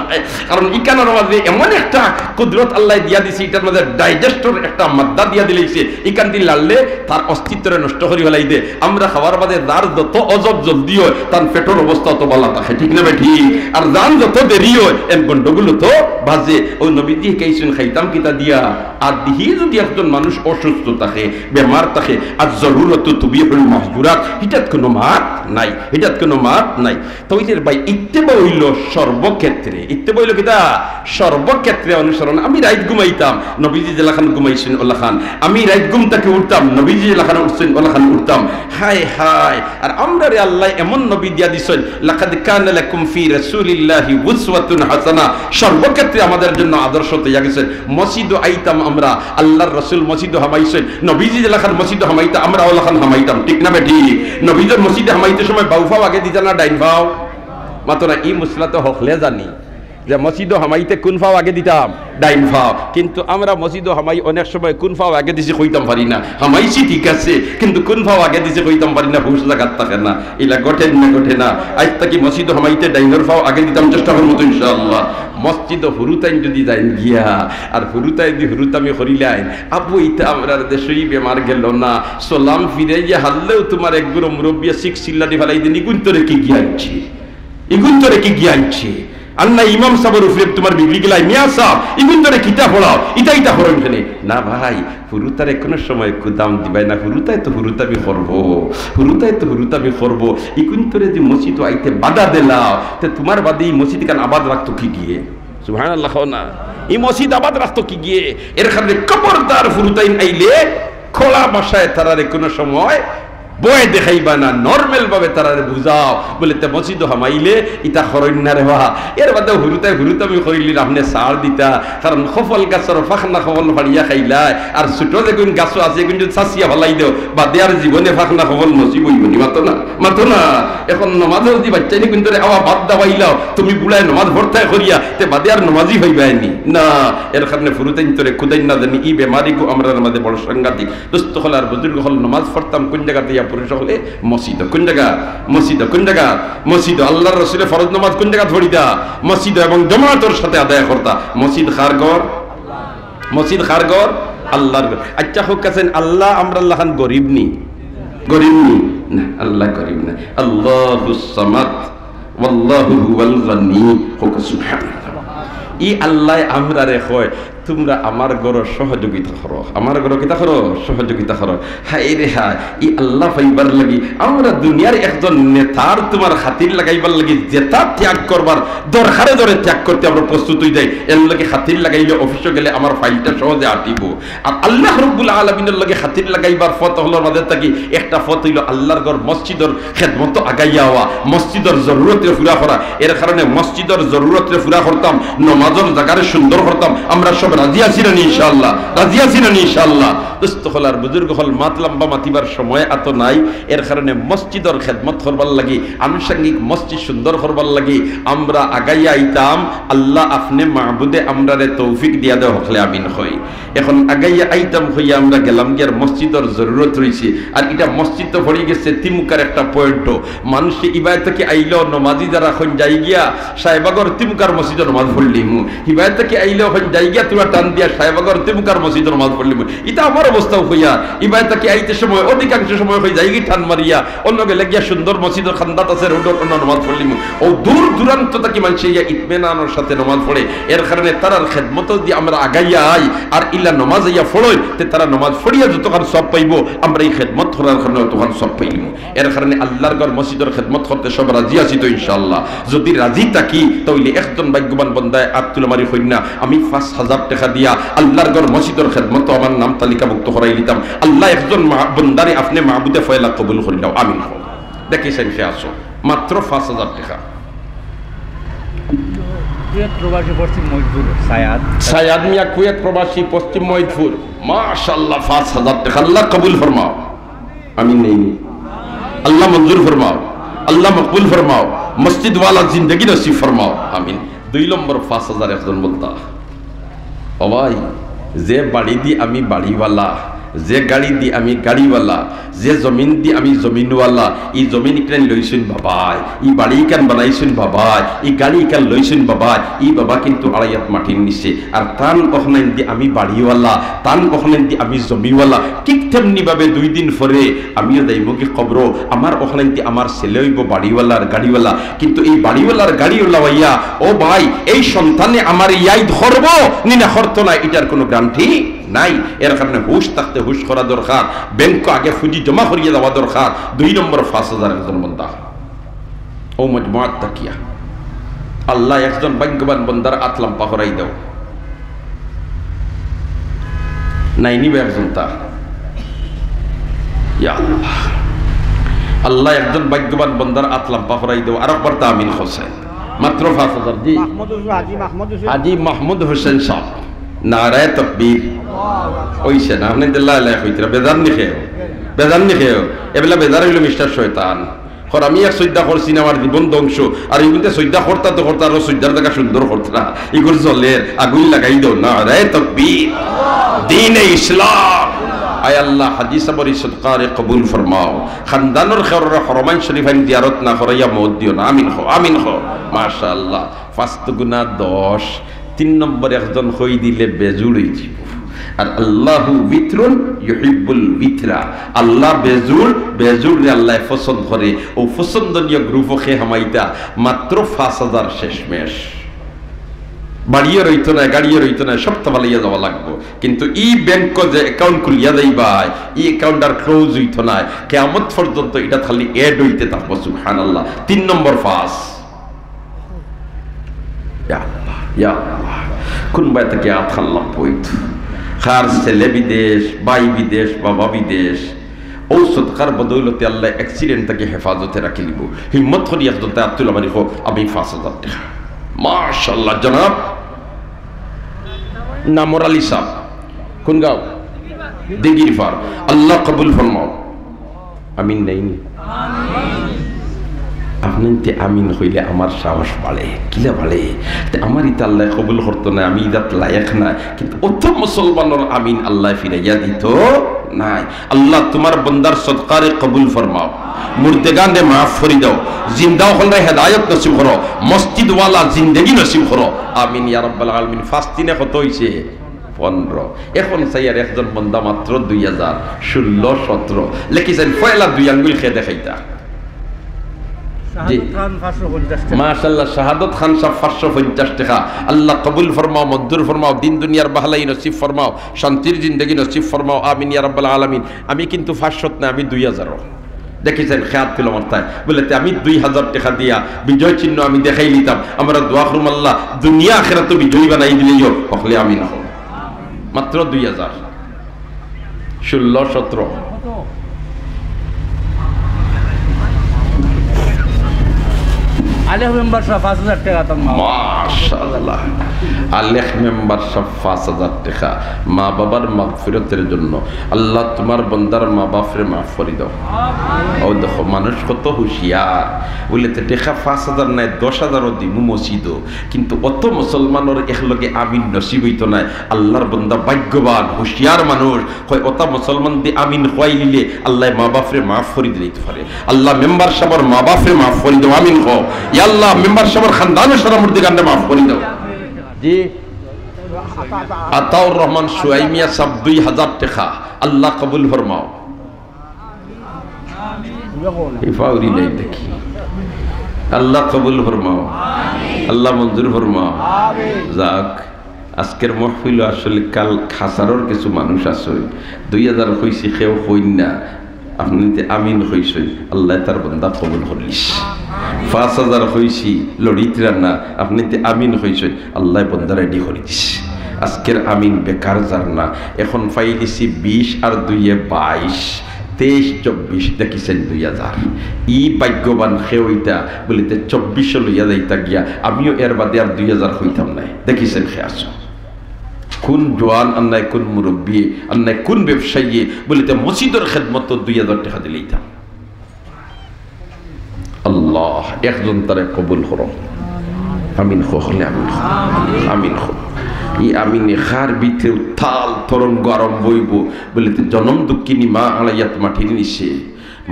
কারণ ইকানোর মাঝে এমন একটা কুদরত আল্লাহ দিয়া দিছে, এটার মধ্যে ডাইজেস্টর একটা মাদ্দা দিয়া দিলেছে, ইকান দিয়ে লাড়লে তার অস্তিত্বরে নষ্ট করে ফেলাই দে। আমরা খাওয়ার বাদে যার যত অজব জলদি হয় তার পেটের অবস্থা তো বলা থাকে, ঠিক না ঠিক? আর যান যত দেরি হয় এর গন্ডগুলো তো বাজে। ওই নবীজি কেইছুন খাইতাম কিতা দিয়া। আর দিহি যদি একজন মানুষ অসুস্থ থাকে, বেমার থাকে, আর জরুরত তুবিহুল মাহজুরাত, এটাত কোনো মাত নাই, এটাত কোনো মাত নাই। তো ওইটার ভাই ইত্তেবা হইল সর্বক্ষেত্রে, ইত্তেবা হইল কিতা সর্বক্ষেত্রে অনুসরণ। আমি রাইত ঘুমাইতাম, নবীজি জেলাখান ঘুমাইছেন ওলা খান। আমি রাইত ঘুম থেকে উঠতাম, নবীজি জেলাখান উঠছেন ওলা খান উঠতাম। হায় হায়। আর আমরা রে আল্লাহ এমন নবী দিয়া দিছেন, লাকাদ কানা লাকুম ফি রাসূলিল্লাহি উসওয়াতুন হাসানা। সর্বক্ষেত্রে আমাদের জন্য আদর্শ তৈরি গেছে। মসজিদ আইতাম আমরা, আল্লাহর রাসূল মসজিদ হামাইছেন, নবীজি জেলাখান মসজিদ হামাইতা, আমরা ওলা খান হামাইতাম, ঠিক না বেটি? নবীজির মসজিদে হামাইতে সময় বাউফাও আগে দিতা না ডাইন ফাও? মাত্র ই মুসলা তো হকলে জানি যে মসজিদ হামাইতে কোন ফাও আগে দিতাম, ডাইন ফাও। কিন্তু আমরা মসজিদ হামাই অনেক সময় কোন ফাও আগে দিছি কইতাম পারি না। হামাইছি ঠিক আছে, কিন্তু কোন ফাও আগে দিছি কইতাম পারি না, হুশ জায়গা থাকে না। এলা গঠে না গঠে না। আজ তাকি মসজিদ হামাইতে ডাইনের ফাও আগে দিতাম, চেষ্টা করবো তো ইনশাআল্লাহ। মসজিদ হুরুতাইন যদি যাইন গিয়া আর হুরুতাই দি হুরুতামি করিলাই আবু ইতা আমরা দেশই বেমার গেল না, সালাম ফিরে গিয়ে হারলেও তোমার একগুলো মুরব্বিয়া শিখ সিল্লাটি ফেলাই দিন, ইগুন তোরে কি গিয়াছি, ইগুন তোরে কি গিয়াছি। আল্লাহ ইমাম সাহেবের উপরে তোমার বিগড়ি গেলাই মিয়া সাহেব ইগুন তোরে কিতা পড়াও, ইটা পড়েন কেন না ভাই? হুরুতারে কোনো সময় দাম দিবাই না। হুরুতাই তো হুরুতামি করবো, হুরুতাই তো হুরুতামি করবো। ইগুন তোরে যে মসজিদ আইতে বাধা দিলাও, তো তোমার বাদে এই মসজিদ কান আবাদ রাখতো কি গিয়ে? সুবহানাল্লাহ না, এই মসজিদ আবাদ রাখতো কি গিয়ে? এর কারণে খবরদার হুরুতাইন আইলে খোলা ভাষায় তারারে কোনো সময় বয় দেখাইবা না, নর্মাল ভাবে তারারে বুঝাও। বলে তে মসজিদ হামাইলে ইটা খরণ্যা রে বা এর বাদে হুরুতাই হুরুতামি করিলি আপনি সার দিতা। কারণ সফল গাছর ফাঁকনা সফল ফাড়িয়া খাইলাই, আর ছোট যেগুন গাছ আছে এগুন যদি চাচিয়া ফেলাই দেও বা দেয়ার জীবনে ফাঁকনা সফল নসিব হইবনি। মাতো না, মাতো না। এখন নমাজও যদি বাচ্চাই নি কিন্তু আবার বাদ দাবাইলাও, তুমি বুড়ায় নমাজ ভর্তায় করিয়া তে বাদে আর নমাজি হইবাইনি না। এর কারণে ফুরুতাইন তোরে খুদাইন না জানি ই বেমারিগো আমরা মাঝে বড় সাংঘাতিক। দোস্ত হল আর বুজুর্গ হল নমাজ পড়তাম কোন জায়গাতে পুরুষ হলে মসজিদ। কোন জায়গা? মসজিদ। কোন জায়গা? মসজিদ। আল্লাহর রাসূলের ফরজ নামাজ কোন জায়গা ধরিতা? মসজিদ। এবং জামাতের সাথে আদায় করতা। মসজিদ খারগর, মসজিদ খারগর আল্লাহর ঘর। আচ্ছা হোক আছেন আল্লাহ আমরা আল্লাহ খান গরিব নি, গরিব নি না, আল্লাহ গরিব না। আল্লাহুস সামাদ ওয়াল্লাহু হুয়াল গানি হোক সুবহানাল্লাহ। ই আল্লাহ আমরা রে হয় তোমরা আমার ঘর সহযোগিতা করো, আমার ঘর কিতা করো, সহযোগিতা করো। হায় রে হায়, ই আল্লাহ পাইবার লাগি আমরা দুনিয়ার একজন নেতার তোমার খাতির লাগাইবার লাগি যেটা ত্যাগ করবার দরকারে ধরে ত্যাগ করতে আমরা প্রস্তুত হয়ে যাই। এর লাগে খাতির লাগাইলে অফিসে গেলে আমার ফাইলটা সহজে আটিব। আর আল্লাহ রাব্বুল আলামিনের লাগে খাতির লাগাইবার পথ হলো আমাদের থাকি একটা পথ হইল আল্লাহর ঘর মসজিদের খেদমত আগাইয়া হওয়া, মসজিদের জরুরতে পুরা করা। এর কারণে মসজিদের জরুরতে পুরা করতাম, নমাজের জায়গারে সুন্দর করতাম। আমরা সব রাজি আছি না ইনশাআল্লাহ, রাজি আছি না ইনশাআল্লাহ। দোস্ত হল আর বুজুর্গ হল মাত লম্বা মাতিবার সময় এত নাই। এর কারণে মসজিদের খেদমত করবার লাগি, আনুষঙ্গিক মসজিদ সুন্দর করবার লাগি আমরা আগাইয়া আইতাম। আল্লাহ আপনি মাহবুদে আমরা রে তৌফিক দিয়া দেওয়া হলে আমিন হই। এখন আগাইয়া আইতাম হইয়া আমরা গেলাম গিয়ার মসজিদের জরুরত রয়েছে। আর এটা মসজিদ তো ভরে গেছে তিমুকার একটা পয়েন্ট। মানুষে ইবাদত থেকে আইলেও নমাজি যারা এখন যাই গিয়া সাহেবাগর তিমুকার মসজিদে নমাজ পড়লিমু, ইবাদত থেকে আইলেও এখন যাই গিয়া তোরা টান দিয়া সাহেবাগর তিমুকার মসজিদে নমাজ পড়লিমু। এটা আমার অবস্থাও হইয়া ইবাদত থেকে আইতে সময় অধিকাংশ সময় হয়ে যাই গিয়ে টান মারিয়া অন্য গেলে গিয়া সুন্দর মসজিদের খান্দাত আছে রোডর অন্য নমাজ পড়লিমু। ও দূর দূরান্ত থেকে মানুষ ইয়া ইতমেনানোর সাথে নমাজ পড়ে। এর কারণে তারার খেদমত দিয়ে আমরা আগাইয়া আই আর ইল্লা নমাজ ইয়া ফড়ই তে তারা নমাজ ফড়িয়া যতক্ষণ সব পাইব আমরা এই খেদমত করার কারণে তখন সব পাইব। এর কারণে আল্লাহর ঘর মসজিদের খেদমত করতে সব রাজি আছি তো ইনশাআল্লাহ। যদি রাজি থাকি তাহলে একজন ভাগ্যবান বন্দায় আত্মুল মারি হই না আমি ৫,০০০ টাকা দিয়া আল্লাহর ঘর মসজিদের খেদমত আমার নাম তালিকাভুক্ত করাই দিতাম। আল্লাহ একজন বন্দারে আপনি মাহবুদে ফয়লা কবুল করিলাও, আমিন হোক। দেখেছেন সে আসো মাত্র ৫,০০০ টাকা। সায়াদ মিয়া কুয়েত প্রবাসী পশ্চিম মহিদপুর, মাশাআল্লাহ ৫,০০০ টাকা। আল্লাহ কবুল ফরমাও, আমিন নেই আল্লাহ মঞ্জুর ফরমাও, আল্লাহ মকবুল ফরমাও, মসজিদ ওয়ালা জিন্দগি নসিব ফরমাও, আমিন। ২ নম্বর ৫,০০০ একজন বলতা ও ভাই, যে বাড়ি দি আমি বাড়িওয়ালা, যে গাড়ি দি আমি গাড়িওয়ালা, যে জমিন দি আমি জমিনওয়ালা, ই জমিন কেন লইছেন বাবাই, ই বাড়ি কেন বানাইছেন বাবাই, ই গাড়ি কেন লইছেন বাবাই, ই বাবা কিন্তু আড়াইয়াত মাটির নিচে। আর তান ওখানেন দি আমি বাড়িওয়ালা, তান ওখানেন দি আমি জমিওয়ালা। ঠিক তেমনি ভাবে ২ দিন পরে আমিও যাইব কি কবর, আমার ওখানে দি আমার ছেলে হইব বাড়িওয়ালার গাড়িওয়ালা। কিন্তু এই বাড়িওয়ালার গাড়িওয়ালা ভাইয়া ও ভাই, এই সন্তানে আমার ইয়াই ধরবো নিনা হরতো না, এটার কোনো গ্যারান্টি নাই। এর কারণে হুশ থাকতে হুশ করা দরকার, ব্যাংক আগে পুঁজি জমা করিয়ে দেওয়া দরকার। ২ নম্বর ৫,০০০ একজন বন্দা ও মজমুআত তাকিয়া আল্লাহ একজন ভাগ্যবান বন্দার আতলাম পাহরাই দাও নাই নিবে একজন তা ইয়া আল্লাহ, আল্লাহ একজন ভাগ্যবান বন্দার আতলাম পাহরাই দাও। আর একবার তা আমিন হোসেন মাত্র ৫,০০০ জি হাজি মাহমুদ হোসেন সাহেব। নারায়ে তাকবীর ওইছে না আপনি দিল্লাহ আলাইহি কইতরা বেজার নি খেও, বেজার নি খেও, এবেলা বেজার হইল মিস্টার শয়তান। কর আমি এক সৈদ্যা করছি না আমার জীবন ধ্বংস, আর এগুলোতে সৈদ্যা করতা তো করতা আরো সৈদ্যার জায়গা সুন্দর করতা, এগুলো জলের আগুন লাগাই দাও। নারায়ে তাকবীর, দ্বীনে ইসলাম। আয় আল্লাহ হাজি সাবরি সদকারে কবুল ফরমাও, খানদানোর খেরর হরমাইন শরীফাইন জিয়ারত না করাইয়া মত দিও না, আমিন হো, আমিন হো। মাশাআল্লাহ ৫ গুণা ১০। ৩ নম্বর একজন হই দিলে বেজুড়ই জীব। আর আল্লাহু বিত্রুন ইউহিব্বুল বিতরা, আল্লাহ বেজুর, বেজুর রে আল্লাহ পছন্দ করে। ও পছন্দনীয় গ্রুপকে হামাইতা মাত্র ৫,০০০ শেষমেশ। বাড়িয়ে রইতো না, গাড়িয়ে রইতো না, সপ্তাহ পালাইয়া যাওয়া লাগবো। কিন্তু ই ব্যাংক যে অ্যাকাউন্ট খুলিয়া যাইবা, ই অ্যাকাউন্ট আর ক্লোজ হইতো না, কিয়ামত পর্যন্ত এটা খালি এড হইতে থাকবো। সুবহানাল্লাহ। ৩ নম্বর ৫। ইয়া আল্লাহ, ইয়া আল্লাহ, কোন বাই থেকে আতখাল্লাম পইত খার ছেলে বিদেশ, ভাই বিদেশ, বাবা বিদেশ, ঔষধ কার বদৌলতে আল্লাহ অ্যাক্সিডেন্ট থেকে হেফাজতে রাখি লিব। হিম্মত করি একজন তাই আব্দুল আমারি হোক, আমি ৫,০০০ টাকা। মাশাআল্লাহ জনাব নামর আলী সাহেব, কোন গাঁও? দিগির ফার। আল্লাহ কবুল ফরমাও, আমিন নেইনি আপনি আমিন হইলে আমার সাহস বাড়ে, কিলা বাড়ে। আমার ইতা আল্লাহ কবুল করতো না, আমি ইদাত লায়ক না, কিন্তু অত মুসলমানের আমিন আল্লাহ ফিরাইয়া দিত নাই। আল্লাহ তোমার বন্দার সদকারে কবুল ফরমাও, মুর্দেগানে মাফ করি দাও, জিন্দা হলে হেদায়ত নসিব করো, মসজিদ ওয়ালা জিন্দেগি নসিব করো, আমিন ইয়া রাব্বাল আলামিন। ফাস্তিনে কত হইছে? 15। এখন চাইয়ার একজন বন্দা মাত্র 2016-17 লিখিছেন, পয়লা 2 আঙ্গুল খেয়ে দেখাইতা জি মাশাআল্লাহ শাহাদত খান সাহেব 550 টাকা। আল্লাহ কবুল ফরমাও, মঞ্জুর ফরমাও, দিন দুনিয়ার বাহালাই নসিব ফরমাও, শান্তির জিন্দেগি নসিব ফরমাও, আমিন ইয়া রাব্বাল আলামিন। আমি কিন্তু 500 না, আমি 2000। দেখেছেন খেয়াল ছিল মাথায় বলে আমি 2000 টাকা দিয়া বিজয় চিহ্ন আমি দেখাই নিতাম। আমরা দোয়া করুম আল্লাহ দুনিয়া আখিরাত বিজয়ী বানাই দিলেও হকলে আমিন হও। মাত্র 2000, 16, 17। আলেখ মেম্বার সব 5000 টাকা তো মাশাআল্লাহ। আলেখ মেম্বার সব 5000 টাকা মা বাবার মাগফিরাতের জন্য। আল্লাহ তোমার বান্দার মা বাপরে মাফ করে দাও। ও দেখো মানুষ কত হুঁশিয়ার বলে তো টাকা 5000 নাই 10000ও দিমু মসজিদ, কিন্তু অত মুসলমানের একলগে আমিন নসিব হইতো না। আল্লাহর বান্দা ভাগ্যবান হুঁশিয়ার মানুষ কয় অত মুসলমান দি আমিন খোয়াই নিলে আল্লাহ মা বাপরে মাফ করে দিতে পারে। আল্লাহ মেম্বার সাহেবের মা বাপরে মাফ করে দাও, আমিন কও। ইয়া আল্লাহ মেম্বার সাহেবের খানদানের সারা মুর্দিগানরে মাফ করে দাও। জি আতাউর রহমান সুয়াইমিয়া সাহেব 2000 টাকা আল্লাহ কবুল ফরমাও। ইফাউরি নাই দেখি আল্লাহ কবুল ফরমাও, আল্লাহ মঞ্জুর ফরমাও। যাক আজকের মাহফিল আসলে কাল খাসারর কিছু মানুষ আছে 2000 হইছে কেউ হইন না, আপনি আমিন হইছেন আল্লাহ তার বান্দা কবুল করিস। 5000 হইছি লড়িতরা না, আপনি আমিন হইছেন আল্লাহ বান্দা রেডি করিস। আজকের আমিন বেকার যার না। এখন পাইলিছি 20 আর 2 22, 23, 24 দেখিছেন 2000। ই ভাগ্যবান খেইতা বলিতে 24 লইয়া যাইতা গিয়া আমিও এর বাদে আর 2000 হইতাম নাই। দেখিছেন খেয়াছ কোন জোয়ান আন্নায়, কোন মুরব্বী আন্নায়, কোন ব্যবসায়ী বলিতে মসজিদের খেদমত 2000 টাকা দিলেইতাম। আল্লাহ একজন তারে কবুল করো, আমিন হলে আমিন, আমিন হোক। ই আমিনে খার বিতে উত্তাল তরঙ্গ আরম্ভ হইব বলিতে জনম দুঃখিনী মা আলাইয়াত মাটির নিচে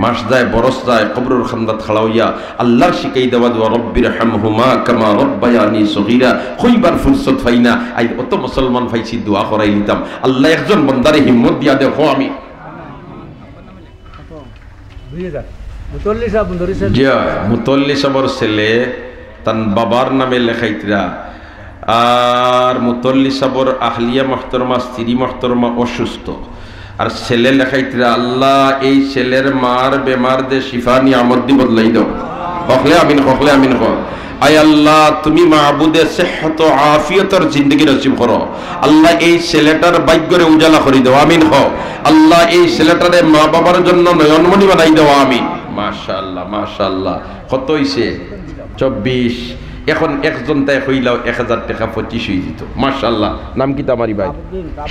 মাস যায় বরস যায় কবরের খান্দাত খালাইয়া আল্লাহর শিখাই দেওয়া দোয়া রব্বির হামহুমা কামা রব্বায়ানি সগীরা কইবার ফুরসত পাইনা। আই অত মুসলমান পাইছি দোয়া করাই নিতাম। আল্লাহ একজন বান্দারে হিম্মত দিয়া দেখো। আমি মুতল্লি সাহেবের ছেলে তার বাবার নামে লেখাইতরা, আর মুতল্লি সাহেবের আহলিয়া মহতরমা স্ত্রী মহতরমা অসুস্থ, আর ছেলে লেখাইতরা আল্লাহ এই ছেলের মার বেমার দে শিফা নিয়ামত দি বদলাই দাও। হকলে আমিন, হকলে আমিন কর। আয় আল্লাহ তুমি মাহবুদে সেহত আফিয়তর জিন্দগি নসিব করো। আল্লাহ এই ছেলেটার ভাগ্যরে উজালা করে দাও, আমিন কও। আল্লাহ এই ছেলেটারে মা বাবার জন্য নয়নমণি বানাই দাও, আমিন। মাশাআল্লাহ মাশাআল্লাহ। কত হইছে? 24। এখন একজন তাই হইলাও 1000 টাকা 25 হয়ে যেত। মাশাআল্লাহ। নাম কি তোমারি ভাই?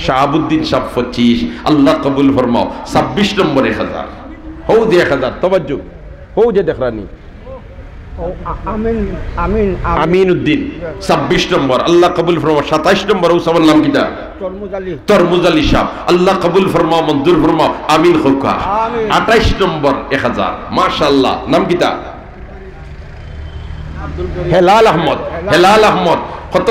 শাহাবুদ্দিন সাহেব 25। আল্লাহ কবুল ফরমাও। 26 নম্বর 1000 হও যে 1000 তওয়াজ্জু হও যে দেখরানি আমিন উদ্দিন 26 নম্বর আল্লাহ কবুল ফরমাও। 27 নম্বর ওসামার নাম কিটা? তরমুজ আলী সাহেব আল্লাহ কবুল ফরমাও, মঞ্জুর ফরমাও, আমিন হোকা। 28 নম্বর 1000 মাশাআল্লাহ। নাম কিটা? হেলাল আহমদ। হেলাল আহমদ কত